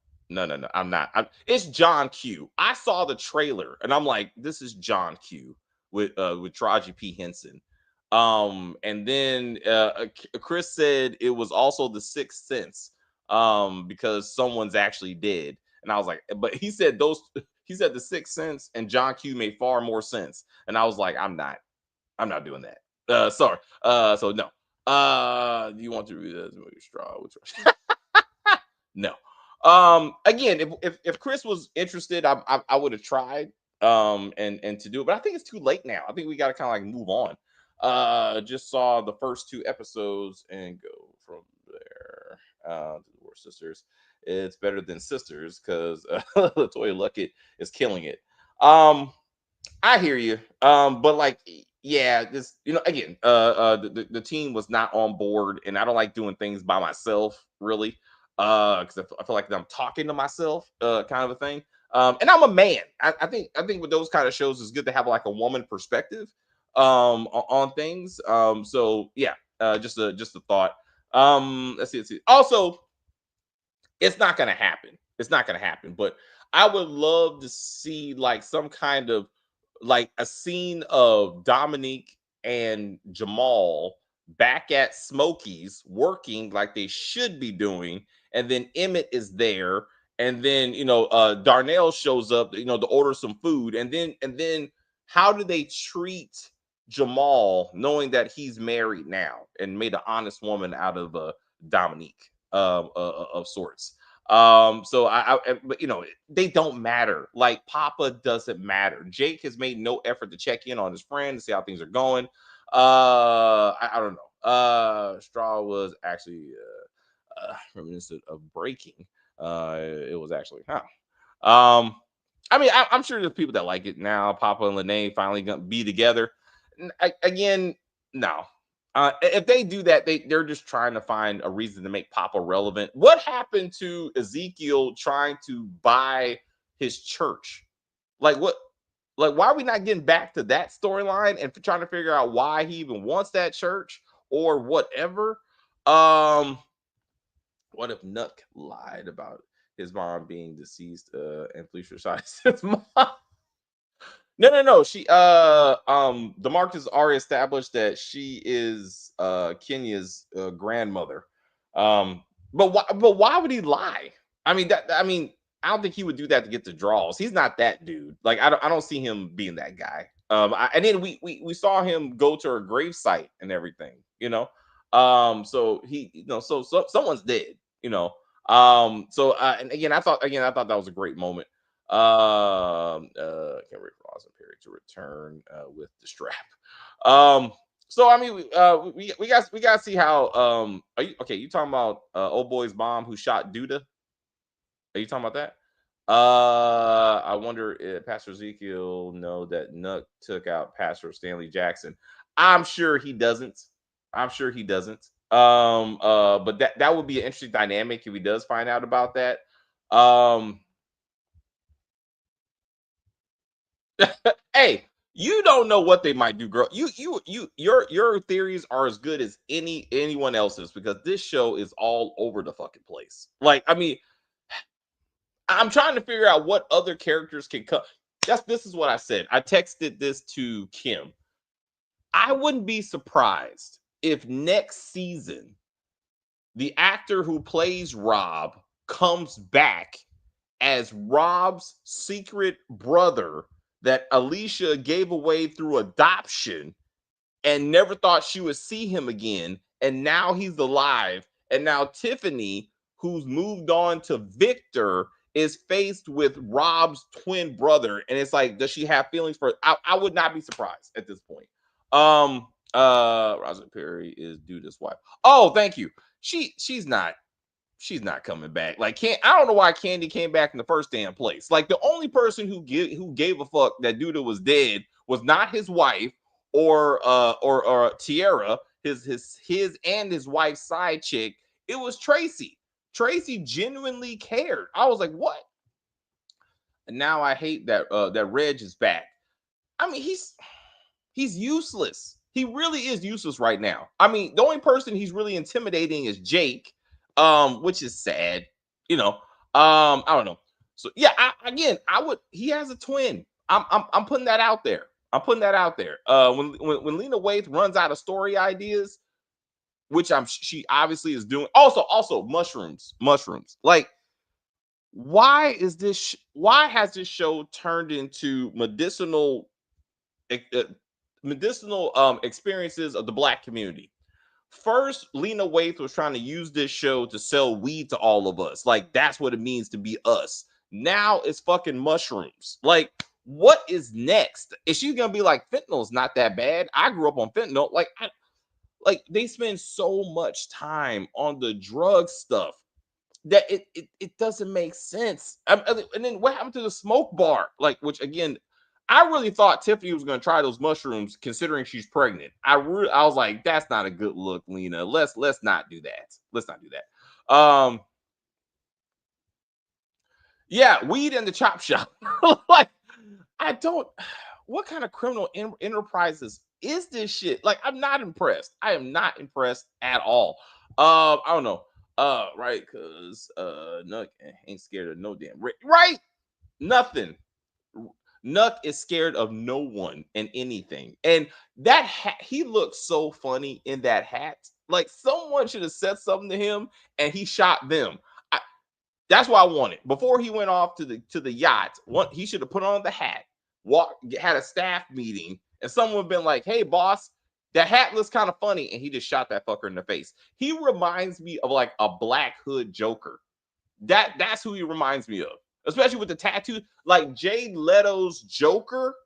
I'm not. It's John Q. I saw the trailer and I'm like, this is John Q with Taraji P. Henson. And then Chris said it was also the Sixth Sense, because someone's actually dead. And I was like, but he said the Sixth Sense and John Q made far more sense. And I was like, I'm not doing that. Sorry. So no. Do you want to read this movie straw? Which no. Again, if Chris was interested, I would have tried and to do it, but I think it's too late now. I think we got to kind of like move on. Just saw the first 2 episodes and go from there. The War Sisters. It's better than Sisters because Latoya Luckett is killing it. I hear you. But like, yeah, this, again, the team was not on board, and I don't like doing things by myself, really. Because I feel like I'm talking to myself, kind of a thing. And I'm a man. I think with those kind of shows, it's good to have like a woman perspective, on things. So yeah, just a thought. Let's see. Also, it's not gonna happen. It's not gonna happen. But I would love to see like some kind of like a scene of Dominique and Jamal back at Smokies working like they should be doing, and then Emmett is there, and then Darnell shows up, to order some food, and then how do they treat Jamal knowing that he's married now and made an honest woman out of Dominique, of sorts. So but they don't matter. Like Papa doesn't matter. Jake has made no effort to check in on his friend to see how things are going. I don't know. Straw was actually reminiscent of breaking. It was actually I mean, I'm sure there's people that like it now. Papa and Lene finally gonna be together. Again, no. If they do that, they're just trying to find a reason to make Papa relevant. What happened to Ezekiel trying to buy his church? Like what? Like why are we not getting back to that storyline and trying to figure out why he even wants that church or whatever? What if Nuck lied about his mom being deceased and Felicia shot his mom? No. She DeMarcus already established that she is Kenya's grandmother. But why would he lie? I don't think he would do that to get the draws. He's not that dude. Like I don't see him being that guy. And then we saw him go to her gravesite and everything, so he, so someone's dead, so and again I thought that was a great moment. Can't wait for Austin Perry to return with the strap. So I mean, we got to see how. Are you okay? You talking about old boy's mom who shot Duda? Are you talking about that? I wonder if Pastor Ezekiel know that Nuck took out Pastor Stanley Jackson. I'm sure he doesn't. But that would be an interesting dynamic if he does find out about that. Hey, you don't know what they might do, girl. Your theories are as good as anyone else's because this show is all over the fucking place. Like, I mean, I'm trying to figure out what other characters can come. This is what I said. I texted this to Kim. I wouldn't be surprised if next season the actor who plays Rob comes back as Rob's secret brother that Alicia gave away through adoption and never thought she would see him again. And now he's alive. And now Tiffany, who's moved on to Victor, is faced with Rob's twin brother. And it's like, does she have feelings for I would not be surprised at this point. Rosa Perry is Duda's wife. Oh, thank you. She's not coming back. Like, I don't know why Candy came back in the first damn place. Like, the only person who gave a fuck that Duda was dead was not his wife or Tiara, his and his wife's side chick. It was Tracy. Tracy genuinely cared. I was like, what? And now I hate that that Reg is back. I mean, he's useless. He really is useless right now. I mean, the only person he's really intimidating is Jake, which is sad. You know, I don't know. So yeah, I would. He has a twin. I'm putting that out there. I'm putting that out there. When Lena Waithe runs out of story ideas, which she obviously is doing. Also mushrooms. Like, why is this? Why has this show turned into medicinal experiences of the Black community? First, Lena Waithe was trying to use this show to sell weed to all of us. Like, that's what it means to be us. Now it's fucking mushrooms. Like, what is next? Is she gonna be like, fentanyl's not that bad? I grew up on fentanyl. Like they spend so much time on the drug stuff that it doesn't make sense. And then what happened to the smoke bar? Like, which again, I really thought Tiffany was going to try those mushrooms, considering she's pregnant. I was like, that's not a good look, Lena. Let's not do that. Let's not do that. Yeah, weed in the chop shop. Like, I don't. What kind of criminal enterprises is this shit? Like, I'm not impressed. I am not impressed at all. I don't know. Right, because Nuck ain't scared of no damn right. Nothing. Nuck is scared of no one and anything. And that hat, he looks so funny in that hat. Like, someone should have said something to him and he shot them. That's what I wanted. Before he went off to the yacht, he should have put on the hat, had a staff meeting, and someone been like, hey, boss, that hat looks kind of funny. And he just shot that fucker in the face. He reminds me of like a Black Hood Joker. That's who he reminds me of. Especially with the tattoo, like Jared Leto's Joker.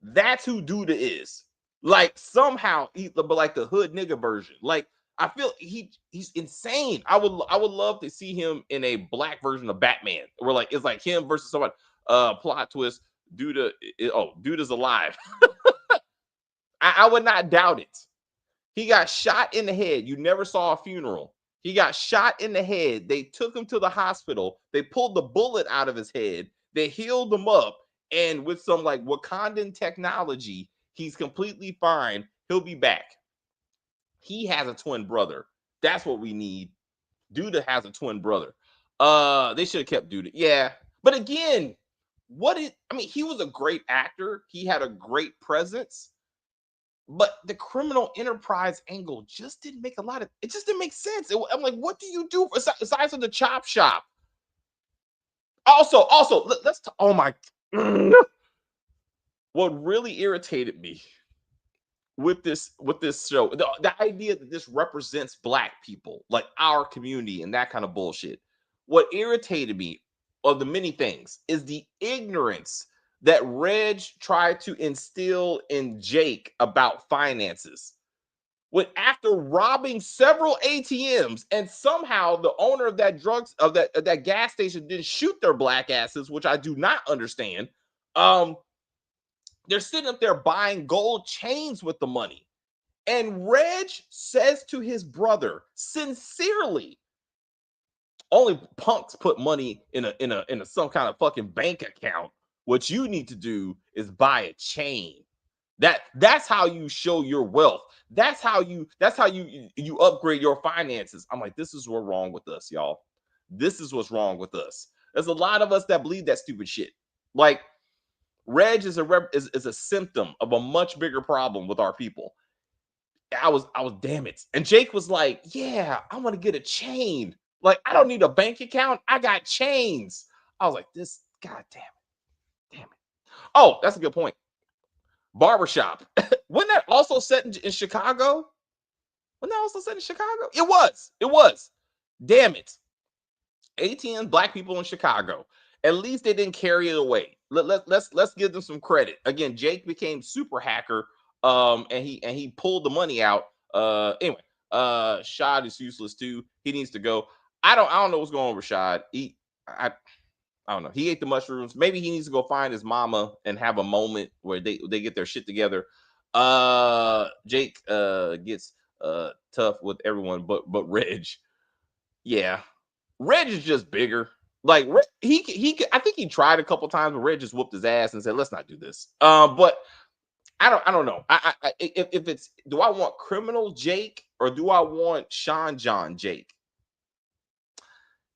That's who Duda is. Like, somehow, but like the hood nigga version. Like, I feel he's insane. I would love to see him in a Black version of Batman, where like it's like him versus someone. Plot twist: Duda's alive. I would not doubt it. He got shot in the head. You never saw a funeral. He got shot in the head. They took him to the hospital. They pulled the bullet out of his head. They healed him up. And with some like Wakandan technology, he's completely fine. He'll be back. He has a twin brother. That's what we need. Duda has a twin brother. They should have kept Duda. Yeah. But again, he was a great actor. He had a great presence. But the criminal enterprise angle just didn't make it just didn't make sense. I'm like, what do you do aside from the chop shop? Also, let's talk. Oh my. What really irritated me with this show, the idea that this represents Black people, like our community and that kind of bullshit. What irritated me of the many things is the ignorance that Reg tried to instill in Jake about finances. When after robbing several ATMs, and somehow the owner of that that gas station didn't shoot their Black asses, which I do not understand. They're sitting up there buying gold chains with the money. And Reg says to his brother, sincerely, only punks put money in a some kind of fucking bank account. What you need to do is buy a chain. That's how you show your wealth. That's how you upgrade your finances. I'm like, this is what's wrong with us, y'all. This is what's wrong with us. There's a lot of us that believe that stupid shit. Like, Reg is a symptom of a much bigger problem with our people. I was damn it. And Jake was like, yeah, I want to get a chain. Like, I don't need a bank account. I got chains. I was like, this, god damn it. Oh, that's a good point. Barbershop. Wasn't that also set in Chicago? Wasn't that also set in Chicago? It was. Damn it. ATM Black people in Chicago. At least they didn't carry it away. Let's give them some credit. Again, Jake became super hacker. And he pulled the money out. Anyway, Shad is useless too. He needs to go. I don't know what's going on with Shad. I don't know. He ate the mushrooms. Maybe he needs to go find his mama and have a moment where they get their shit together. Jake gets tough with everyone but Reg. Yeah, Reg is just bigger. Like I think he tried a couple times, but Reg just whooped his ass and said, "Let's not do this." But I don't know. If it's, do I want criminal Jake or do I want Sean John Jake?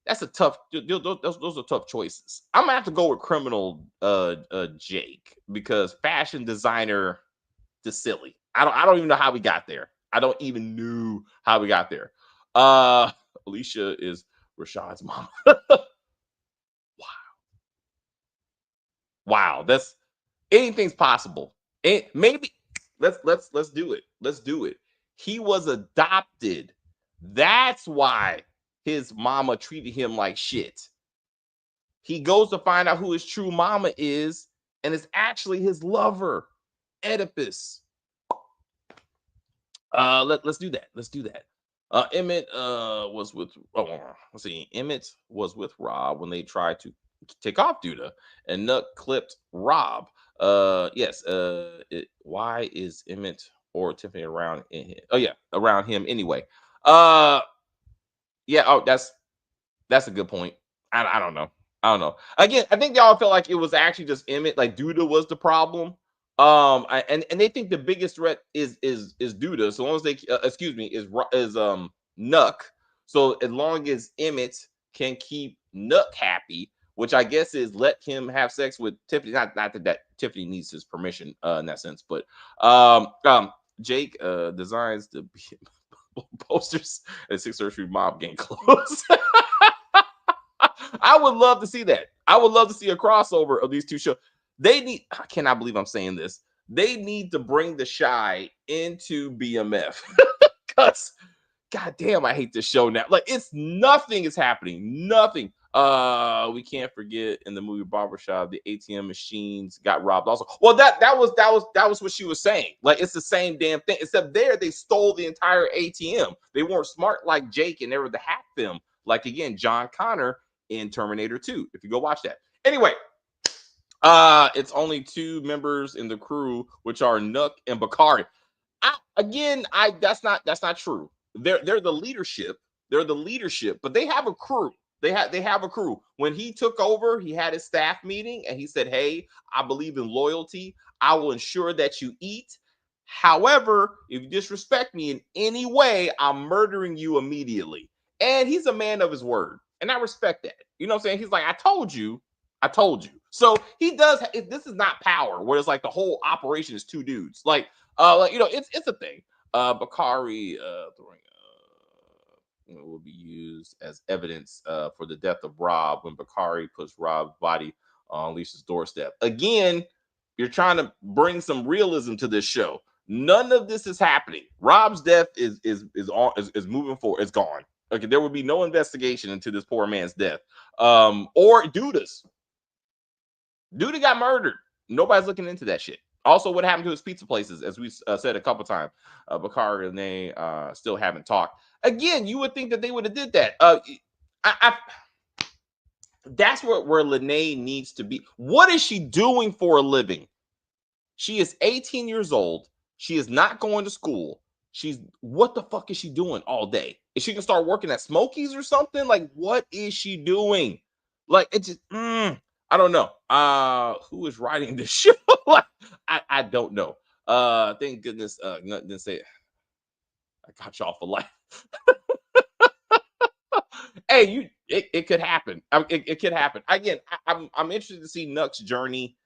That's a tough. Those are tough choices. I'm gonna have to go with criminal Jake because fashion designer silly. I don't even know how we got there. I don't even know how we got there. Alicia is Rashad's mom. Wow, that's anything's possible. It maybe let's do it. Let's do it. He was adopted. That's why his mama treated him like shit. He goes to find out who his true mama is, and it's actually his lover, Oedipus. Let's do that. Let's do that. Emmett was with let's see. Emmett was with Rob when they tried to take off Duda, and Nuck clipped Rob. Yes. Why is Emmett or Tiffany around in him? Oh yeah, around him anyway. Yeah. Oh, that's a good point. I don't know. I don't know. Again, I think they all felt like it was actually just Emmett, like Duda was the problem. And they think the biggest threat is Duda. So long as they excuse me is Nuck. So as long as Emmett can keep Nuck happy, which I guess is let him have sex with Tiffany. Not that Tiffany needs his permission in that sense, but Jake designs the posters at 6th Street Mob gang clothes. I would love to see that. I would love to see a crossover of these two shows. They need, I cannot believe I'm saying this. They need to bring the Shy into BMF. Because god damn, I hate this show now. Like it's nothing is happening. Nothing. We can't forget in the movie Barbershop, the ATM machines got robbed also. Well, that was what she was saying. Like it's the same damn thing, except there they stole the entire ATM. They weren't smart like Jake, and they were the hack them. Like again, John Connor in Terminator 2. If you go watch that. Anyway, it's only 2 members in the crew, which are Nuck and Bakari. That's not true. They're the leadership. They're the leadership, but they have a crew. They have a crew. When he took over, he had his staff meeting and he said, "Hey, I believe in loyalty. I will ensure that you eat. However, if you disrespect me in any way, I'm murdering you immediately." And he's a man of his word. And I respect that. You know what I'm saying? He's like, I told you. So he does. This is not power, where it's like the whole operation is 2 dudes. Like it's a thing. Bakari throwing will be used as evidence for the death of Rob when Bakari puts Rob's body on Lisa's doorstep. Again, you're trying to bring some realism to this show. None of this is happening. Rob's death is moving forward. It's gone. Okay, there will be no investigation into this poor man's death. Or Duda's. Duda got murdered. Nobody's looking into that shit. Also, what happened to his pizza places, as we said a couple times. Bakari and they still haven't talked. Again, you would think that they would have did that. That's where Lene needs to be. What is she doing for a living? She is 18 years old. She is not going to school. What the fuck is she doing all day? Is she gonna start working at Smokies or something? Like, what is she doing? Like, it just, I don't know. Who is writing this show? Like, I don't know. Thank goodness. Didn't say I got y'all for life. Hey, it could happen. It could happen. Again, I'm interested to see Nuck's journey.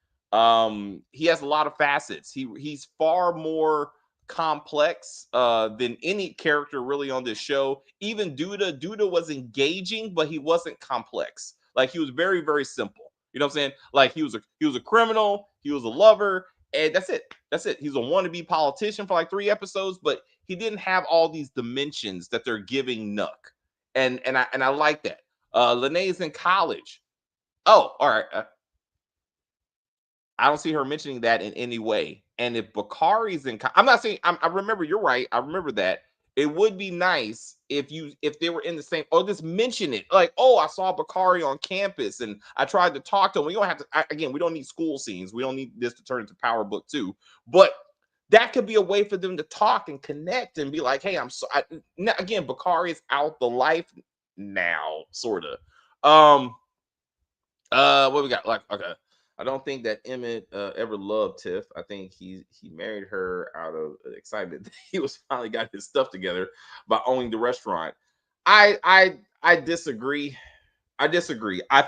He has a lot of facets. He's far more complex than any character really on this show. Even Duda was engaging, but he wasn't complex. Like he was very, very simple. You know what I'm saying? Like he was a criminal, he was a lover, and that's it. That's it. He's a wannabe politician for like 3 episodes, but he didn't have all these dimensions that they're giving Nuck. And I like that. Lene's in college. Oh, all right. I don't see her mentioning that in any way. And if Bakari's I'm not saying I remember you're right. I remember that. It would be nice if they were in the same, or just mention it. Like, oh, I saw Bakari on campus and I tried to talk to him. We don't have to again, we don't need school scenes. We don't need this to turn into Power Book 2. But that could be a way for them to talk and connect and be like, hey, again, Bakari is out the life. now, sort of. What we got? Like, okay, I don't think that Emmett ever loved Tiff. I think he married her out of excitement that he was finally got his stuff together by owning the restaurant. I disagree. I disagree. I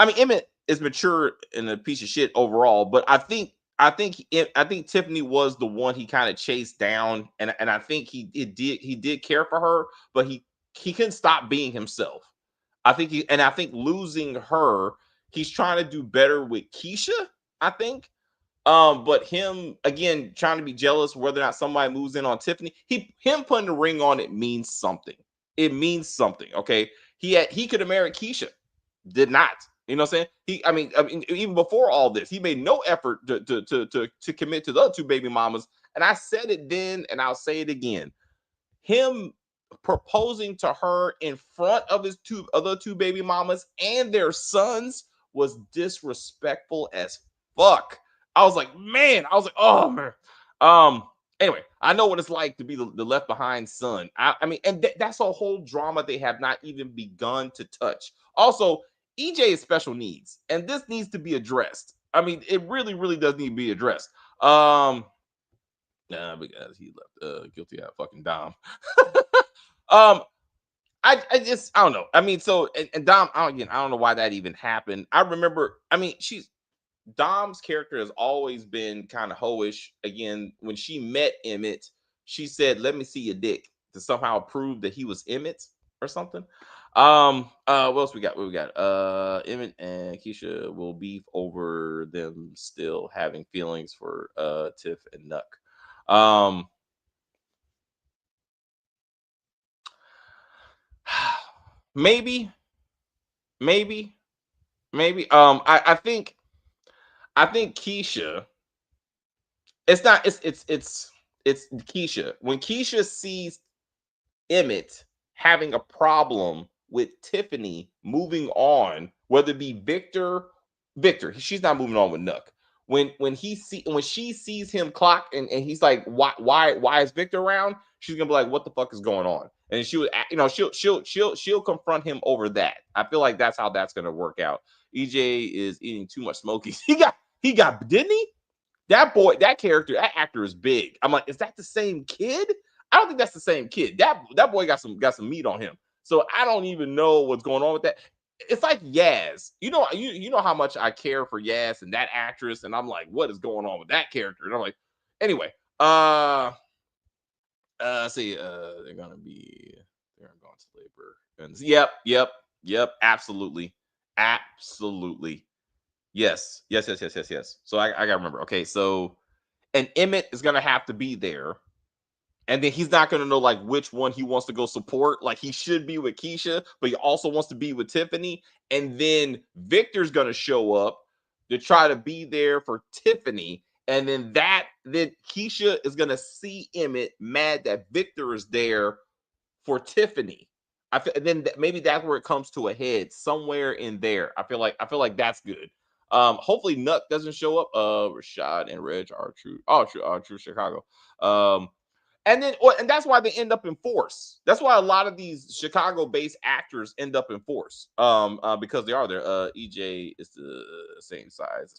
mean, Emmett is mature and a piece of shit overall, but I think Tiffany was the one he kind of chased down, and I think he did care for her, but he couldn't stop being himself. I think losing her, he's trying to do better with Keisha, I think. But him again trying to be jealous whether or not somebody moves in on Tiffany, him putting the ring on it means something. It means something. Okay. He could have married Keisha, did not. You know what I'm saying? I mean, even before all this, he made no effort to commit to the other two baby mamas. And I said it then, and I'll say it again. Him proposing to her in front of his other two baby mamas and their sons was disrespectful as fuck. I was like, oh man. Anyway, I know what it's like to be the left behind son. I mean, and that's a whole drama they have not even begun to touch. Also, EJ is special needs, and this needs to be addressed. I mean, it really, really does need to be addressed. Because he left guilty of fucking Dom. I don't know. I mean, so and Dom, I don't know why that even happened. I remember, I mean, Dom's character has always been kind of hoish. Again, when she met Emmett, she said, "Let me see your dick," to somehow prove that he was Emmett or something. What else we got? What we got? Emmett and Keisha will beef over them still having feelings for Tiff and Nuck. Maybe. I think Keisha. It's Keisha. When Keisha sees Emmett having a problem with Tiffany moving on, whether it be Victor, she's not moving on with Nuck. When she sees him clock and he's like, why is Victor around? She's gonna be like, what the fuck is going on? And she'll confront him over that. I feel like that's how that's gonna work out. EJ is eating too much smokies. He got, didn't he? That boy, that actor is big. I'm like, is that the same kid? I don't think that's the same kid. That boy got some meat on him. So I don't even know what's going on with that. It's like Yaz. You know how much I care for Yaz and that actress, and I'm like, what is going on with that character? And I'm like, anyway, see, they're going to labor. And yep, absolutely. Yes. So I gotta remember. Okay, so and Emmett is gonna have to be there. And then he's not going to know like which one he wants to go support. Like he should be with Keisha, but he also wants to be with Tiffany. And then Victor's going to show up to try to be there for Tiffany. And then Keisha is going to see Emmett mad that Victor is there for Tiffany. Maybe that's where it comes to a head somewhere in there. I feel like that's good. Hopefully Nuck doesn't show up. Rashad and Reg are true Chicago. And that's why they end up in Force. That's why a lot of these Chicago-based actors end up in Force. Because they are there. EJ is the same size.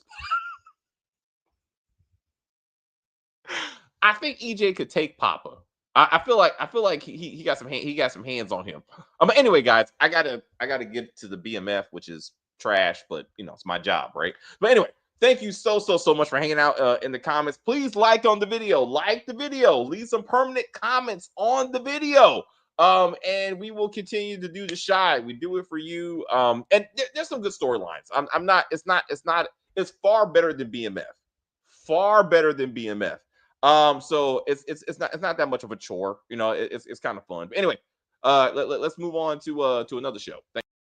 I think EJ could take Papa. I feel like he got some hands on him. But anyway, guys, I gotta get to the BMF, which is trash, but it's my job, right? But anyway. Thank you so much for hanging out in the comments. Please like the video, leave some permanent comments on the video. And we will continue to do the shy. We do it for you. And there's some good storylines. It's far better than BMF. So it's not that much of a chore. It's kind of fun. But anyway, let's move on to another show.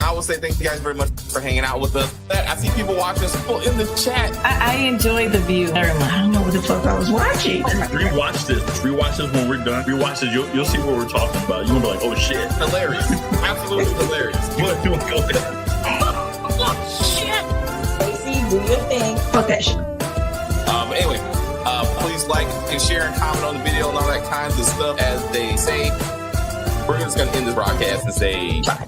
I will say thank you guys very much for hanging out with us. I see people watching us in the chat. I enjoy the view very much. I don't know what the fuck I was watching. Rewatch this when we're done. Rewatch this. You'll see what we're talking about. You're gonna be like, oh shit. Hilarious. Absolutely hilarious. Oh shit. Stacey, do your thing. Fuck that shit. But anyway, please like and share and comment on the video and all that kinds of stuff, as they say. we're just going to end this broadcast and say bye.